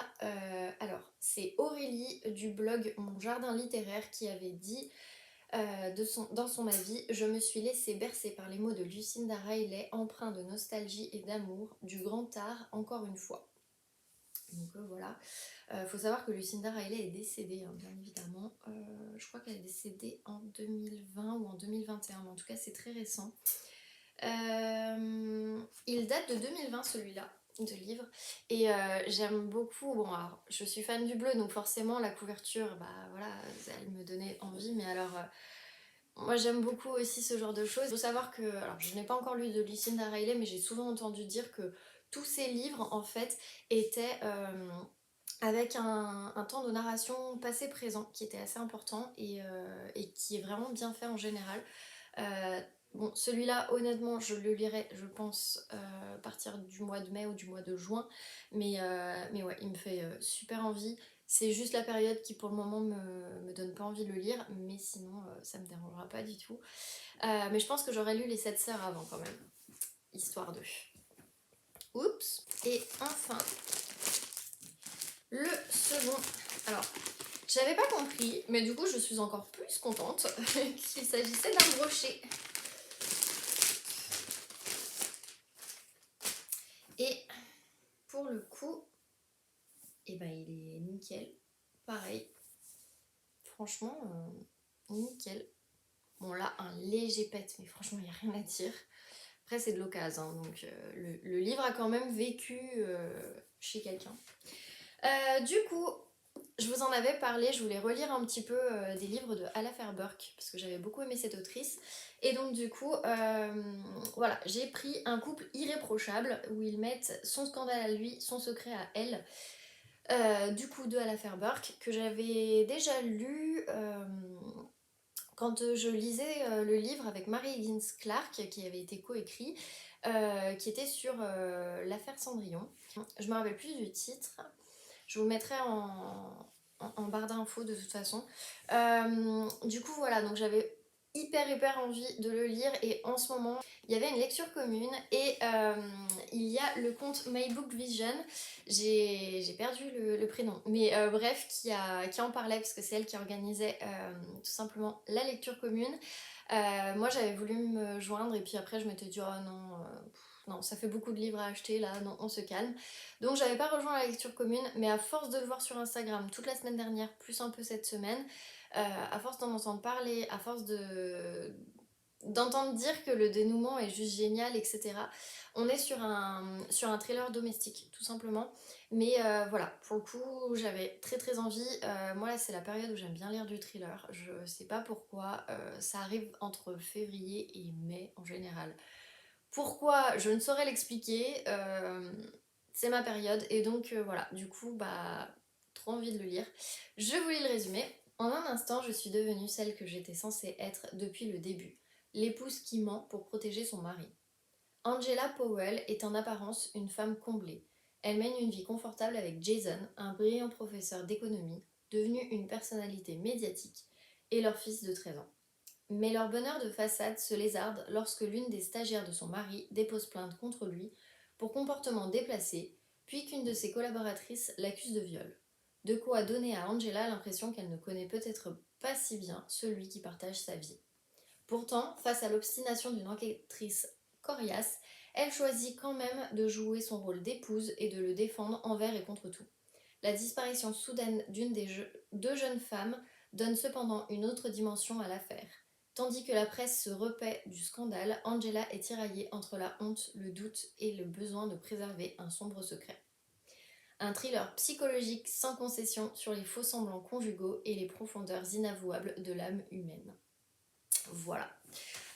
alors, c'est Aurélie du blog Mon Jardin Littéraire qui avait dit dans son avis, je me suis laissée bercer par les mots de Lucinda Riley, empreints de nostalgie et d'amour, du grand art encore une fois. Donc voilà. Faut savoir que Lucinda Riley est décédée, hein, bien évidemment. Je crois qu'elle est décédée en 2020 ou en 2021, mais en tout cas c'est très récent. Il date de 2020 celui-là, de livre, et j'aime beaucoup. Bon, alors je suis fan du bleu, donc forcément la couverture, bah voilà, elle me donnait envie, mais alors. Moi j'aime beaucoup aussi ce genre de choses. Il faut savoir que, alors je n'ai pas encore lu de Lucinda Riley, mais j'ai souvent entendu dire que tous ces livres en fait étaient avec un temps de narration passé-présent qui était assez important et qui est vraiment bien fait en général. Euh, bon, celui-là, honnêtement, je le lirai, je pense, à partir du mois de mai ou du mois de juin. Mais ouais, il me fait super envie. C'est juste la période qui, pour le moment, me donne pas envie de le lire. Mais sinon, ça me dérangera pas du tout. Mais je pense que j'aurais lu Les 7 sœurs avant, quand même. Histoire de. Oups. Et enfin, le second. Alors, j'avais pas compris, mais du coup, je suis encore plus contente qu'il s'agissait d'un brochet. Et pour le coup, eh ben, il est nickel. Pareil. Franchement, nickel. Bon, là, un léger pet, mais franchement, il n'y a rien à dire. Après, c'est de l'occasion, hein, donc le livre a quand même vécu chez quelqu'un. Du coup, je vous en avais parlé, je voulais relire un petit peu des livres de Hala Fairburk, parce que j'avais beaucoup aimé cette autrice. Et donc du coup, voilà, j'ai pris Un couple irréprochable, où ils mettent son scandale à lui, son secret à elle. Du coup, de Hala Fairburk, que j'avais déjà lu quand je lisais le livre avec Mary Higgins Clark, qui avait été coécrit, qui était sur l'affaire Cendrillon. Je me rappelle plus du titre. Je vous le mettrai en barre d'infos de toute façon. Du coup, voilà, donc j'avais hyper envie de le lire et en ce moment il y avait une lecture commune et il y a le compte My Book Vision, j'ai perdu le prénom, mais bref, qui en parlait parce que c'est elle qui organisait tout simplement la lecture commune. Moi j'avais voulu me joindre et puis après je m'étais dit oh non, non, ça fait beaucoup de livres à acheter là, non, on se calme. Donc j'avais pas rejoint la lecture commune, mais à force de le voir sur Instagram toute la semaine dernière, plus un peu cette semaine, à force d'en entendre parler, à force d'entendre dire que le dénouement est juste génial, etc. On est sur un thriller domestique, tout simplement. Mais voilà, pour le coup, j'avais très envie. Moi, là, c'est la période où j'aime bien lire du thriller. Je sais pas pourquoi. Ça arrive entre février et mai en général. Pourquoi, je ne saurais l'expliquer. C'est ma période. Et donc, voilà, du coup, bah, trop envie de le lire. Je vous lis le résumé. En un instant, je suis devenue celle que j'étais censée être depuis le début, l'épouse qui ment pour protéger son mari. Angela Powell est en apparence une femme comblée. Elle mène une vie confortable avec Jason, un brillant professeur d'économie, devenu une personnalité médiatique, et leur fils de 13 ans. Mais leur bonheur de façade se lézarde lorsque l'une des stagiaires de son mari dépose plainte contre lui pour comportement déplacé, puis qu'une de ses collaboratrices l'accuse de viol. De quoi donner à Angela l'impression qu'elle ne connaît peut-être pas si bien celui qui partage sa vie. Pourtant, face à l'obstination d'une enquêtrice coriace, elle choisit quand même de jouer son rôle d'épouse et de le défendre envers et contre tout. La disparition soudaine d'une des deux jeunes femmes donne cependant une autre dimension à l'affaire. Tandis que la presse se repaît du scandale, Angela est tiraillée entre la honte, le doute et le besoin de préserver un sombre secret. Un thriller psychologique sans concession sur les faux-semblants conjugaux et les profondeurs inavouables de l'âme humaine. Voilà.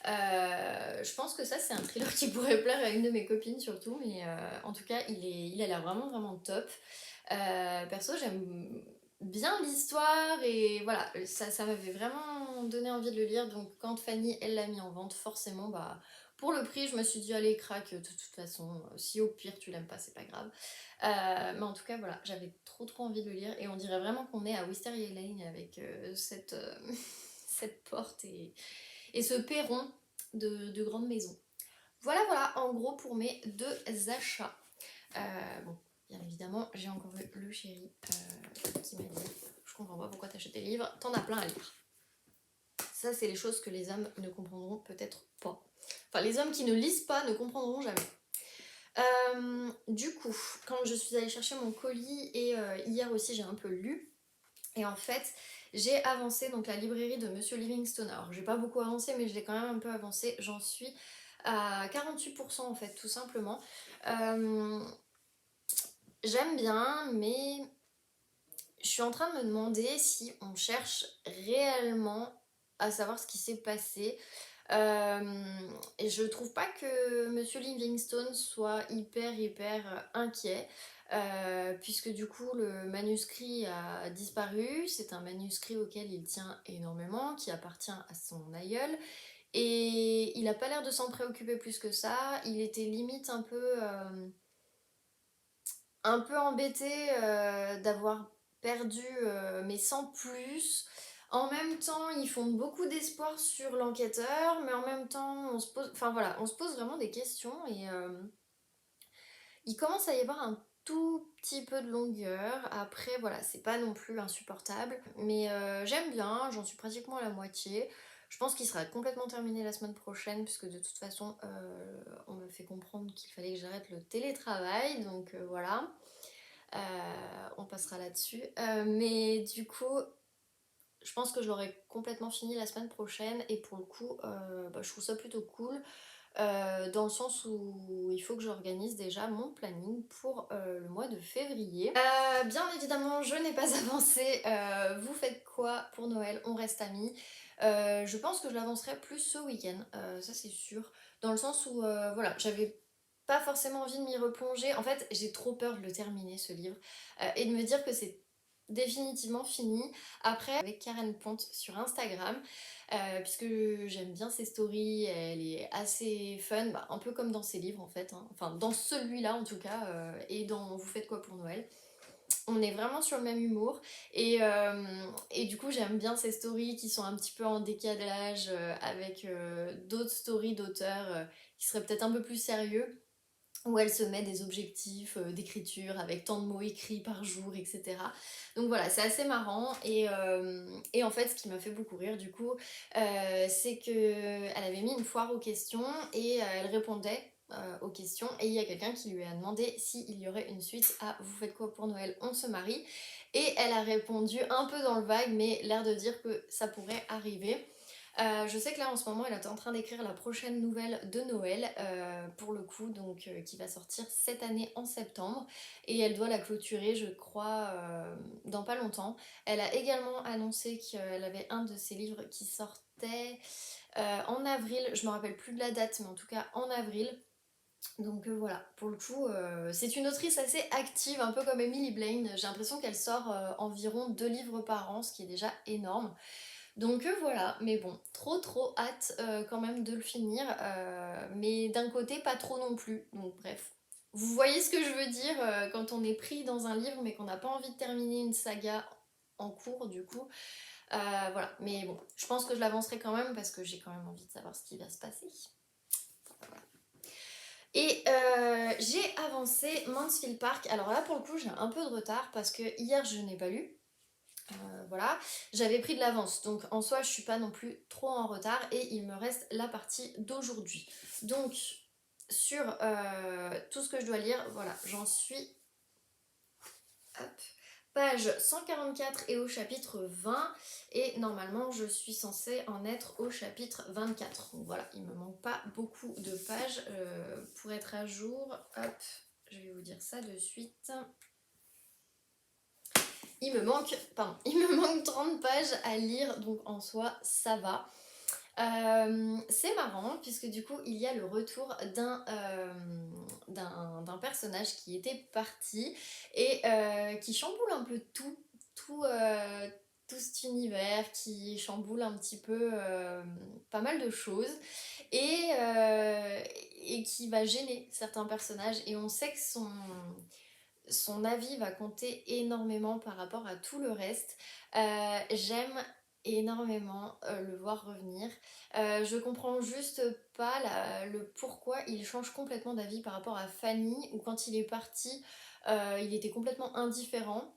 Je pense que ça c'est un thriller qui pourrait plaire à une de mes copines surtout, mais en tout cas il a l'air vraiment vraiment top. Perso j'aime bien l'histoire et voilà, ça m'avait vraiment donné envie de le lire, donc quand Fanny elle l'a mis en vente, forcément bah pour le prix je me suis dit allez craque, de toute façon si au pire tu l'aimes pas c'est pas grave. Mais en tout cas voilà, j'avais trop envie de le lire et on dirait vraiment qu'on est à Wisteria Lane avec cette porte et ce perron de grande maison. Voilà en gros pour mes deux achats. Bon, bien évidemment, j'ai encore eu le chéri qui m'a dit je comprends pas pourquoi t'achètes des livres, t'en as plein à lire. Ça, c'est les choses que les hommes ne comprendront peut-être pas. Enfin, les hommes qui ne lisent pas ne comprendront jamais. Du coup, quand je suis allée chercher mon colis et hier aussi j'ai un peu lu, et en fait, j'ai avancé donc la librairie de Monsieur Livingstone. Alors, j'ai pas beaucoup avancé, mais je l'ai quand même un peu avancé. J'en suis à 48% en fait, tout simplement. J'aime bien, mais je suis en train de me demander si on cherche réellement à savoir ce qui s'est passé. Et je trouve pas que Monsieur Livingstone soit hyper inquiet. Puisque du coup le manuscrit a disparu, c'est un manuscrit auquel il tient énormément, qui appartient à son aïeul, et il a pas l'air de s'en préoccuper plus que ça, il était limite un peu embêté d'avoir perdu, mais sans plus. En même temps, ils font beaucoup d'espoir sur l'enquêteur, mais en même temps, on se pose, enfin voilà, on se pose vraiment des questions et il commence à y avoir un tout petit peu de longueur. Après, voilà, c'est pas non plus insupportable, mais j'aime bien, j'en suis pratiquement à la moitié. Je pense qu'il sera complètement terminé la semaine prochaine, puisque de toute façon, on me fait comprendre qu'il fallait que j'arrête le télétravail, donc voilà. On passera là-dessus. Mais du coup, je pense que je l'aurai complètement fini la semaine prochaine, et pour le coup, je trouve ça plutôt cool. Dans le sens où il faut que j'organise déjà mon planning pour le mois de février. Bien évidemment, je n'ai pas avancé. Vous faites quoi pour Noël? On reste amis. Je pense que je l'avancerai plus ce week-end, ça c'est sûr. Dans le sens où, voilà, j'avais pas forcément envie de m'y replonger. En fait, j'ai trop peur de le terminer ce livre et de me dire que c'est définitivement fini. Après, avec Karen Ponte sur Instagram, puisque j'aime bien ses stories, elle est assez fun, bah, un peu comme dans ses livres en fait, hein. Enfin dans celui-là en tout cas, et dans Vous faites quoi pour Noël. On est vraiment sur le même humour et du coup j'aime bien ces stories qui sont un petit peu en décalage avec d'autres stories d'auteurs qui seraient peut-être un peu plus sérieux, où elle se met des objectifs d'écriture avec tant de mots écrits par jour, etc. Donc voilà, c'est assez marrant et en fait ce qui m'a fait beaucoup rire du coup, c'est qu'elle avait mis une foire aux questions et elle répondait aux questions, et il y a quelqu'un qui lui a demandé s'il y aurait une suite à Vous faites quoi pour Noël, on se marie, et elle a répondu un peu dans le vague mais l'air de dire que ça pourrait arriver. Je sais que là en ce moment elle est en train d'écrire la prochaine nouvelle de Noël pour le coup, donc qui va sortir cette année en septembre, et elle doit la clôturer je crois dans pas longtemps. Elle a également annoncé qu'elle avait un de ses livres qui sortait en avril, je me rappelle plus de la date mais en tout cas en avril. Donc voilà, pour le coup, c'est une autrice assez active, un peu comme Emily Blaine. J'ai l'impression qu'elle sort environ 2 livres par an, ce qui est déjà énorme. Donc voilà, mais bon, trop hâte quand même de le finir, mais d'un côté pas trop non plus, donc bref. Vous voyez ce que je veux dire quand on est pris dans un livre mais qu'on n'a pas envie de terminer une saga en cours du coup. Voilà, mais bon, je pense que je l'avancerai quand même parce que j'ai quand même envie de savoir ce qui va se passer. Voilà. Et j'ai avancé Mansfield Park. Alors là pour le coup j'ai un peu de retard parce que hier je n'ai pas lu. Voilà, j'avais pris de l'avance, donc en soi je suis pas non plus trop en retard et il me reste la partie d'aujourd'hui. Donc sur tout ce que je dois lire, voilà, j'en suis hop, page 144 et au chapitre 20 et normalement je suis censée en être au chapitre 24. Donc voilà, il me manque pas beaucoup de pages pour être à jour. Hop, je vais vous dire ça de suite. Il me manque 30 pages à lire, donc en soi, ça va. C'est marrant, puisque du coup, il y a le retour d'un personnage qui était parti et qui chamboule un peu tout, euh, tout cet univers, qui chamboule un petit peu pas mal de choses et qui va gêner certains personnages. Et on sait que son avis va compter énormément par rapport à tout le reste. J'aime énormément le voir revenir. Je comprends juste pas le pourquoi il change complètement d'avis par rapport à Fanny, ou quand il est parti, il était complètement indifférent.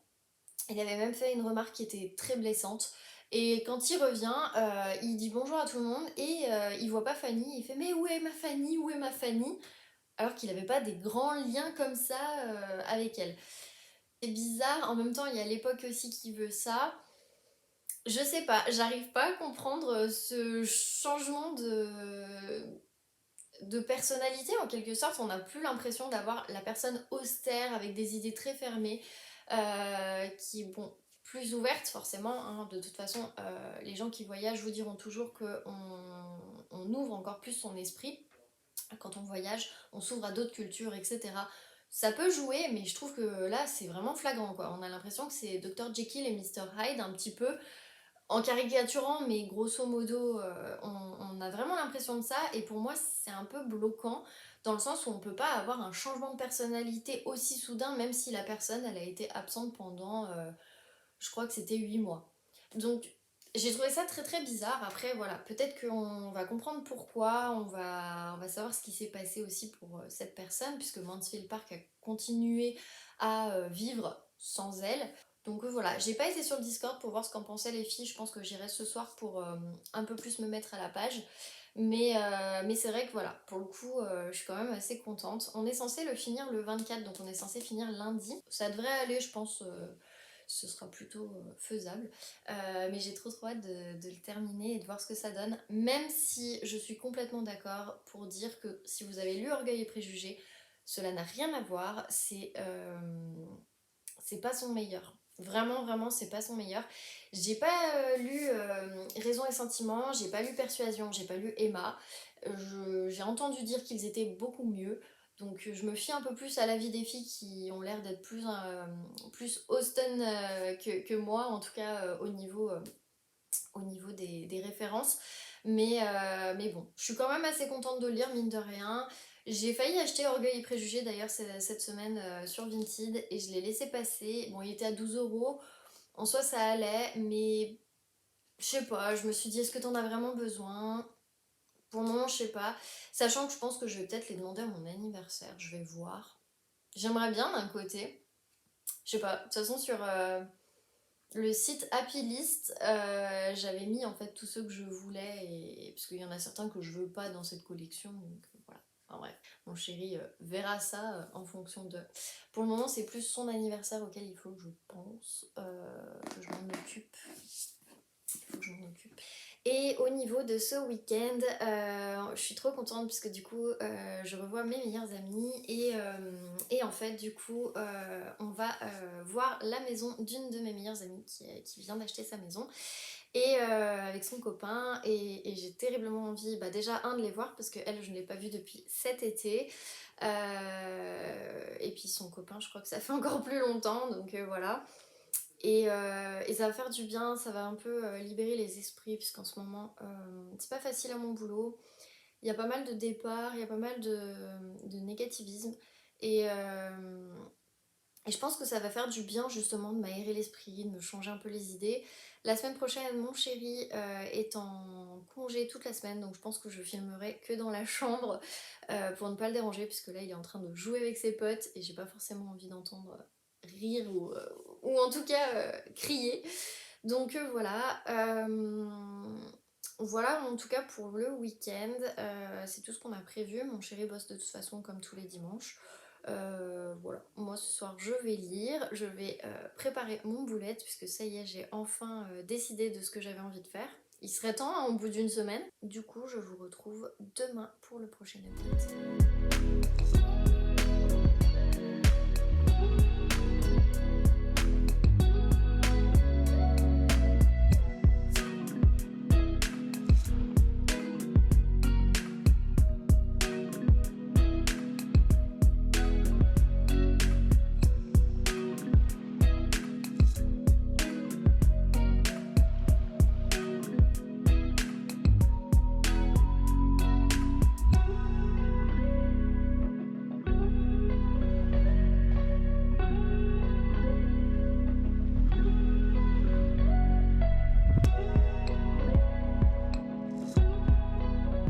Il avait même fait une remarque qui était très blessante. Et quand il revient, il dit bonjour à tout le monde et il voit pas Fanny. Il fait mais où est ma Fanny? Où est ma Fanny? Alors qu'il n'avait pas des grands liens comme ça avec elle. C'est bizarre, en même temps il y a l'époque aussi qui veut ça. Je sais pas, j'arrive pas à comprendre ce changement de personnalité en quelque sorte. On n'a plus l'impression d'avoir la personne austère avec des idées très fermées, qui est bon, plus ouverte forcément, hein. De toute façon, les gens qui voyagent vous diront toujours qu'on ouvre encore plus son esprit. Quand on voyage, on s'ouvre à d'autres cultures, etc. Ça peut jouer, mais je trouve que là, c'est vraiment flagrant, quoi. On a l'impression que c'est Dr. Jekyll et Mr. Hyde, un petit peu, en caricaturant, mais grosso modo, on a vraiment l'impression de ça. Et pour moi, c'est un peu bloquant, dans le sens où on peut pas avoir un changement de personnalité aussi soudain, même si la personne, elle a été absente pendant, je crois que c'était 8 mois. Donc, j'ai trouvé ça très bizarre. Après, voilà, peut-être qu'on va comprendre pourquoi, on va savoir ce qui s'est passé aussi pour cette personne, puisque Mansfield Park a continué à vivre sans elle. Donc voilà, j'ai pas été sur le Discord pour voir ce qu'en pensaient les filles. Je pense que j'irai ce soir pour un peu plus me mettre à la page. Mais c'est vrai que voilà, pour le coup, je suis quand même assez contente. On est censé le finir le 24, donc on est censé finir lundi. Ça devrait aller, je pense, ce sera plutôt faisable. Mais j'ai trop hâte de le terminer et de voir ce que ça donne. Même si je suis complètement d'accord pour dire que si vous avez lu Orgueil et Préjugés, cela n'a rien à voir. C'est pas son meilleur. Vraiment, c'est pas son meilleur. J'ai pas lu Raison et Sentiment, j'ai pas lu Persuasion, j'ai pas lu Emma. J'ai entendu dire qu'ils étaient beaucoup mieux. Donc je me fie un peu plus à l'avis des filles qui ont l'air d'être plus Austen que moi, en tout cas au niveau des références. Mais bon, je suis quand même assez contente de le lire, mine de rien. J'ai failli acheter Orgueil et Préjugés d'ailleurs cette semaine sur Vinted et je l'ai laissé passer. Bon, il était à 12 €. En soi, ça allait, mais je sais pas, je me suis dit, est-ce que t'en as vraiment besoin? Pour le moment, je sais pas. Sachant que je pense que je vais peut-être les demander à mon anniversaire, je vais voir. J'aimerais bien d'un côté. Je sais pas, de toute façon, sur le site Happy List, j'avais mis en fait tous ceux que je voulais, parce qu'il y en a certains que je veux pas dans cette collection, donc voilà. Enfin bref, mon chéri verra ça en fonction de. Pour le moment, c'est plus son anniversaire auquel il faut que je pense, que je m'en occupe. Il faut que je m'en occupe. Et au niveau de ce week-end, je suis trop contente puisque du coup je revois mes meilleures amies et en fait du coup on va voir la maison d'une de mes meilleures amies qui vient d'acheter sa maison et avec son copain et j'ai terriblement envie, bah déjà de les voir parce que elle je ne l'ai pas vue depuis cet été, Et puis son copain, je crois que ça fait encore plus longtemps, donc voilà. Et ça va faire du bien, ça va un peu libérer les esprits, puisqu'en ce moment, c'est pas facile à mon boulot. Il y a pas mal de départs, il y a pas mal de négativisme. Et, euh, et je pense que ça va faire du bien justement de m'aérer l'esprit, de me changer un peu les idées. La semaine prochaine, mon chéri est en congé toute la semaine, donc je pense que je filmerai que dans la chambre pour ne pas le déranger, puisque là il est en train de jouer avec ses potes et j'ai pas forcément envie d'entendre rire ou en tout cas crier. Donc voilà. Voilà en tout cas pour le week-end. C'est tout ce qu'on a prévu. Mon chéri bosse de toute façon comme tous les dimanches. Voilà, moi ce soir je vais lire, je vais préparer mon boulette puisque ça y est, j'ai enfin décidé de ce que j'avais envie de faire. Il serait temps hein, au bout d'une semaine. Du coup, je vous retrouve demain pour le prochain update.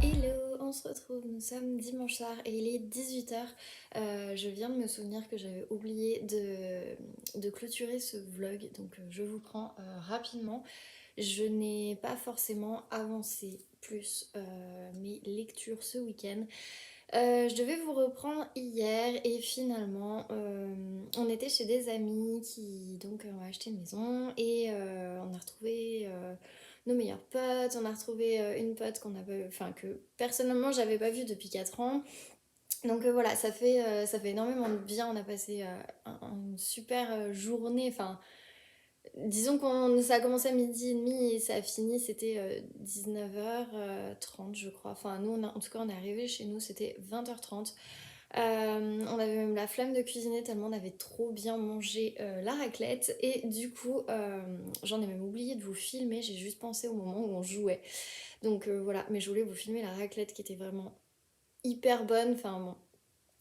Hello, on se retrouve, nous sommes dimanche soir et il est 18h. Je viens de me souvenir que j'avais oublié de clôturer ce vlog, donc je vous prends rapidement. Je n'ai pas forcément avancé plus mes lectures ce week-end. Je devais vous reprendre hier et finalement on était chez des amis qui donc ont acheté une maison et on a retrouvé nos meilleurs potes, on a retrouvé une pote qu'on avait, enfin que personnellement j'avais pas vue depuis 4 ans. Donc voilà, ça fait énormément de bien, on a passé une super journée, enfin disons que ça a commencé à midi et demi et ça a fini, c'était 19h30 je crois. Enfin nous, en tout cas on est arrivé chez nous, c'était 20h30. On avait même la flemme de cuisiner tellement on avait trop bien mangé la raclette. Et du coup, j'en ai même oublié de vous filmer, j'ai juste pensé au moment où on jouait. Donc voilà, mais je voulais vous filmer la raclette qui était vraiment hyper bonne. Enfin bon,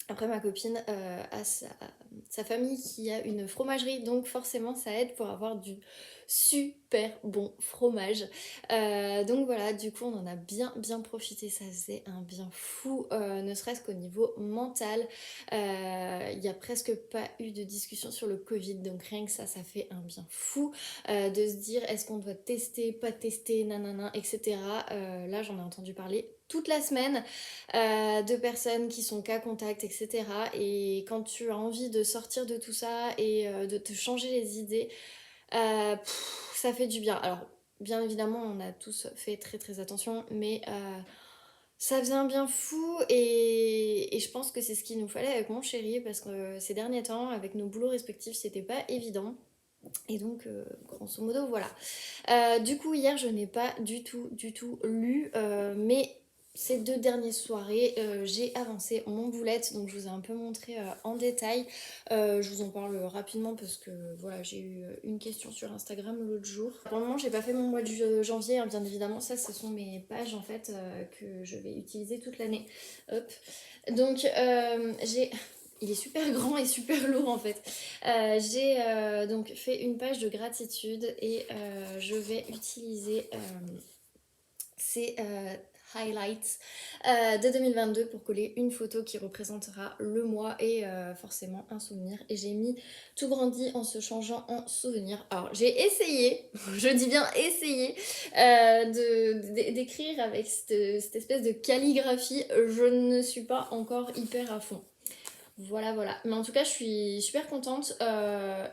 après, ma copine a sa famille qui a une fromagerie, donc forcément ça aide pour avoir du super bon fromage. Donc voilà, du coup on en a bien profité, ça faisait un bien fou, ne serait-ce qu'au niveau mental. Il n'y a presque pas eu de discussion sur le Covid, donc rien que ça fait un bien fou de se dire est-ce qu'on doit tester, pas tester, nanana, etc. Là j'en ai entendu parler toute la semaine de personnes qui sont cas contact, etc. Et quand tu as envie de sortir de tout ça et de te changer les idées, ça fait du bien. Alors, bien évidemment, on a tous fait très attention, mais ça faisait un bien fou et je pense que c'est ce qu'il nous fallait avec mon chéri parce que ces derniers temps, avec nos boulots respectifs, c'était pas évident. Et donc, grosso modo, voilà. Du coup, hier, je n'ai pas du tout lu, mais ces 2 dernières soirées, j'ai avancé mon boulette, donc je vous ai un peu montré en détail. Je vous en parle rapidement parce que voilà, j'ai eu une question sur Instagram l'autre jour. Pour le moment, j'ai pas fait mon mois de janvier, hein, bien évidemment. Ça, ce sont mes pages en fait que je vais utiliser toute l'année. Hop. Donc, j'ai. Il est super grand et super lourd en fait. J'ai donc fait une page de gratitude et je vais utiliser ces highlights de 2022 pour coller une photo qui représentera le mois et forcément un souvenir. Et j'ai mis tout grandi en se changeant en souvenir. Alors j'ai essayé, je dis bien essayé, d'écrire avec cette espèce de calligraphie. Je ne suis pas encore hyper à fond. Voilà. Mais en tout cas, je suis super contente.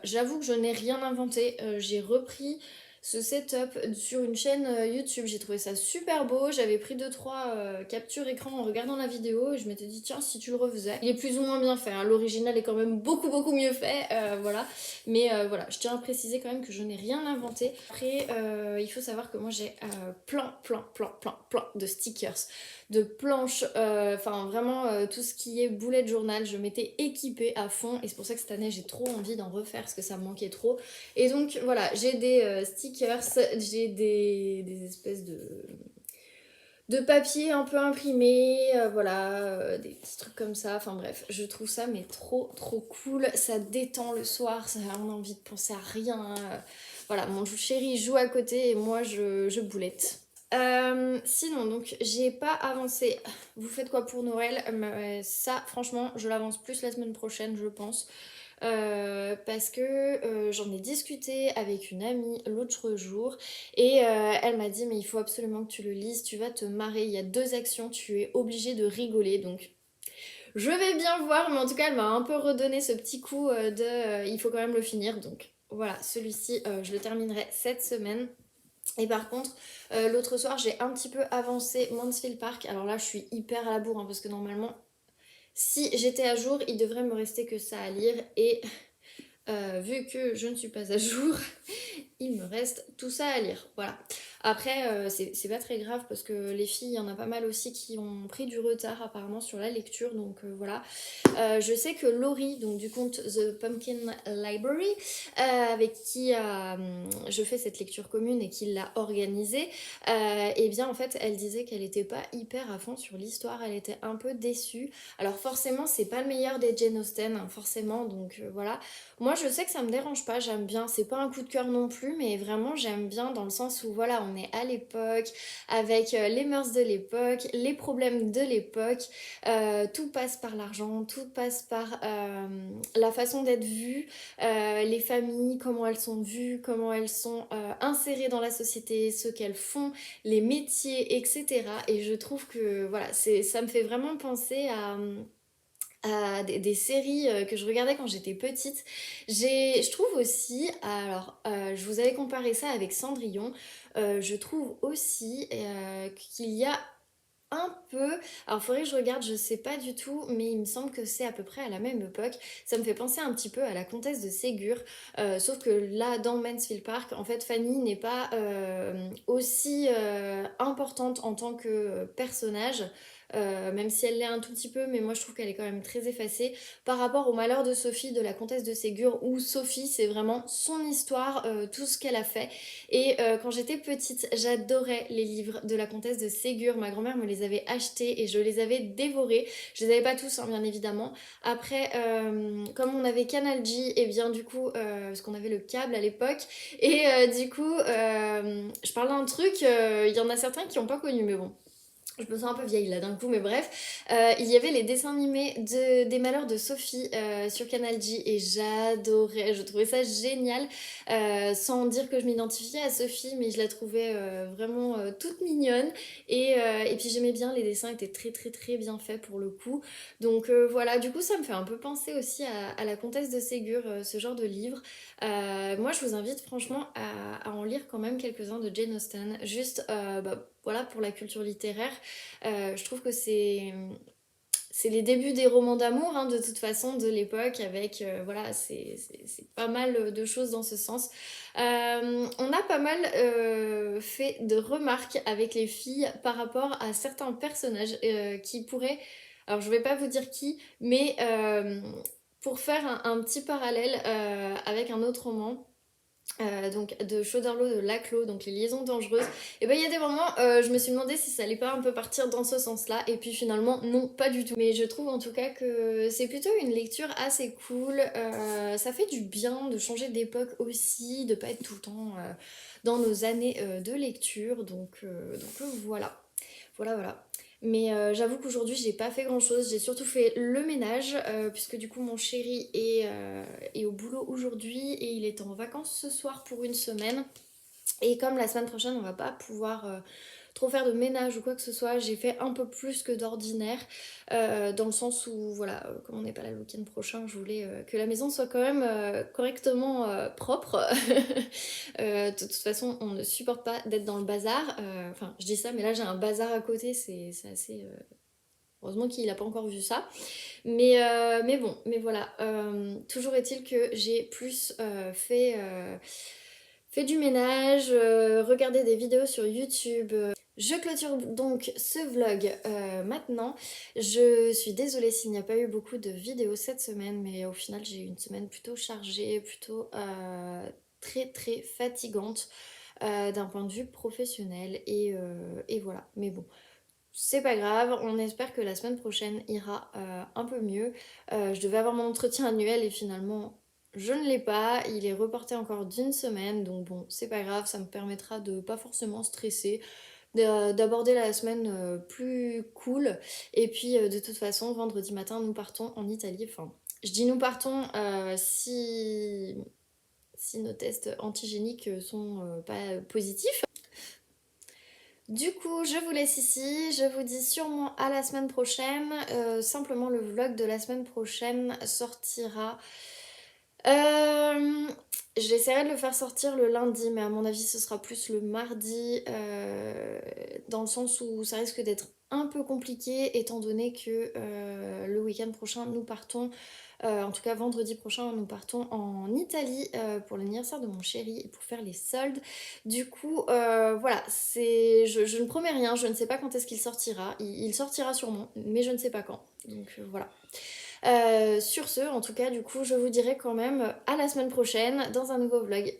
J'avoue que je n'ai rien inventé. J'ai repris ce setup sur une chaîne YouTube. J'ai trouvé ça super beau, j'avais pris 2-3 captures écran en regardant la vidéo et je m'étais dit tiens si tu le refaisais. Il est plus ou moins bien fait, hein. L'original est quand même beaucoup mieux fait, voilà. Mais voilà, je tiens à préciser quand même que je n'ai rien inventé. Après, il faut savoir que moi j'ai plein de stickers, de planches, enfin vraiment tout ce qui est bullet journal, je m'étais équipée à fond et c'est pour ça que cette année j'ai trop envie d'en refaire parce que ça me manquait trop. Et donc voilà, j'ai des stickers, j'ai des espèces de papier un peu imprimé, voilà, des petits trucs comme ça, enfin bref, je trouve ça mais trop cool, ça détend le soir, ça on a envie de penser à rien, voilà, mon chéri joue à côté et moi je boulette. Sinon, donc j'ai pas avancé. Vous faites quoi pour Noël? Ça, franchement, je l'avance plus la semaine prochaine, je pense. Parce que j'en ai discuté avec une amie l'autre jour et elle m'a dit mais il faut absolument que tu le lises, tu vas te marrer, il y a 2 actions, tu es obligé de rigoler donc je vais bien voir mais en tout cas elle m'a un peu redonné ce petit coup il faut quand même le finir donc voilà celui-ci je le terminerai cette semaine. Et par contre, l'autre soir, j'ai un petit peu avancé Mansfield Park. Alors là, je suis hyper à la bourre hein, parce que normalement, si j'étais à jour, il devrait me rester que ça à lire. Et vu que je ne suis pas à jour, il me reste tout ça à lire. Voilà. Après, c'est pas très grave parce que les filles, il y en a pas mal aussi qui ont pris du retard apparemment sur la lecture. Donc voilà. Je sais que Laurie, donc du compte The Pumpkin Library, avec qui je fais cette lecture commune et qui l'a organisée, et bien en fait elle disait qu'elle était pas hyper à fond sur l'histoire, elle était un peu déçue. Alors forcément c'est pas le meilleur des Jane Austen, hein, forcément, donc voilà. Moi je sais que ça me dérange pas, j'aime bien, c'est pas un coup de cœur non plus, mais vraiment j'aime bien dans le sens où voilà on est à l'époque, avec les mœurs de l'époque, les problèmes de l'époque, tout passe par l'argent, tout passe par la façon d'être vue, les familles, comment elles sont vues, comment elles sont insérées dans la société, ce qu'elles font, les métiers, etc. Et je trouve que voilà, ça me fait vraiment penser à des séries que je regardais quand j'étais petite. Je trouve aussi, alors je vous avais comparé ça avec Cendrillon, je trouve aussi qu'il y a un peu, alors faudrait que je regarde, je sais pas du tout, mais il me semble que c'est à peu près à la même époque. Ça me fait penser un petit peu à la comtesse de Ségur, sauf que là dans Mansfield Park, en fait Fanny n'est pas aussi importante en tant que personnage. Même si elle l'est un tout petit peu, mais moi je trouve qu'elle est quand même très effacée par rapport au malheur de Sophie de la comtesse de Ségur, où Sophie c'est vraiment son histoire, tout ce qu'elle a fait. Et quand j'étais petite, j'adorais les livres de la comtesse de Ségur. Ma grand-mère me les avait achetés et je les avais dévorés. Je les avais pas tous, hein, bien évidemment. Après, comme on avait Canal J, et bien du coup, parce qu'on avait le câble à l'époque, et du coup, je parle d'un truc, il y en a certains qui n'ont pas connu, mais bon. Je me sens un peu vieille là d'un coup, mais bref. Il y avait les dessins animés des Malheurs de Sophie sur Canal J et j'adorais, je trouvais ça génial. Sans dire que je m'identifiais à Sophie, mais je la trouvais vraiment toute mignonne. Et puis j'aimais bien, les dessins étaient très bien faits pour le coup. Donc voilà, du coup ça me fait un peu penser aussi à la comtesse de Ségur, ce genre de livre. Moi je vous invite franchement à en lire quand même quelques-uns de Jane Austen, juste voilà pour la culture littéraire. Je trouve que c'est les débuts des romans d'amour hein, de toute façon de l'époque avec voilà c'est pas mal de choses dans ce sens. On a pas mal fait de remarques avec les filles par rapport à certains personnages qui pourraient, alors je vais pas vous dire qui, mais pour faire un petit parallèle avec un autre roman, donc de Choderlos de Laclos, donc les liaisons dangereuses, et ben il y a des moments je me suis demandé si ça allait pas un peu partir dans ce sens là et puis finalement non pas du tout, mais je trouve en tout cas que c'est plutôt une lecture assez cool, ça fait du bien de changer d'époque aussi, de pas être tout le temps dans nos années de lecture, donc voilà. Voilà. Mais j'avoue qu'aujourd'hui j'ai pas fait grand chose, j'ai surtout fait le ménage puisque du coup mon chéri est au boulot aujourd'hui et il est en vacances ce soir pour une semaine. Et comme la semaine prochaine on va pas pouvoir trop faire de ménage ou quoi que ce soit. J'ai fait un peu plus que d'ordinaire, dans le sens où, voilà, comme on n'est pas là le week-end prochain, je voulais que la maison soit quand même correctement propre. De toute façon, on ne supporte pas d'être dans le bazar. Enfin, je dis ça, mais là j'ai un bazar à côté, c'est assez... Heureusement qu'il n'a pas encore vu ça. Mais bon, mais voilà. Toujours est-il que j'ai plus fait du ménage, regardé des vidéos sur YouTube. Je clôture donc ce vlog maintenant. Je suis désolée s'il n'y a pas eu beaucoup de vidéos cette semaine, mais au final j'ai eu une semaine plutôt chargée, plutôt très très fatigante d'un point de vue professionnel. Et voilà, mais bon. C'est pas grave, on espère que la semaine prochaine ira un peu mieux. Je devais avoir mon entretien annuel et finalement je ne l'ai pas. Il est reporté encore d'une semaine, donc bon, c'est pas grave, ça me permettra de pas forcément stresser, d'aborder la semaine plus cool. Et puis de toute façon, vendredi matin, nous partons en Italie. Enfin, je dis nous partons si nos tests antigéniques sont pas positifs. Du coup, je vous laisse ici, je vous dis sûrement à la semaine prochaine. Simplement, le vlog de la semaine prochaine sortira. Euh, J'essaierai de le faire sortir le lundi, mais à mon avis, ce sera plus le mardi, dans le sens où ça risque d'être un peu compliqué, étant donné que le week-end prochain, nous partons. En tout cas, vendredi prochain, nous partons en Italie pour l'anniversaire de mon chéri et pour faire les soldes. Du coup, voilà, je ne promets rien, je ne sais pas quand est-ce qu'il sortira. Il sortira sûrement, mais je ne sais pas quand. Donc voilà. Sur ce, en tout cas, du coup, je vous dirai quand même à la semaine prochaine dans un nouveau vlog.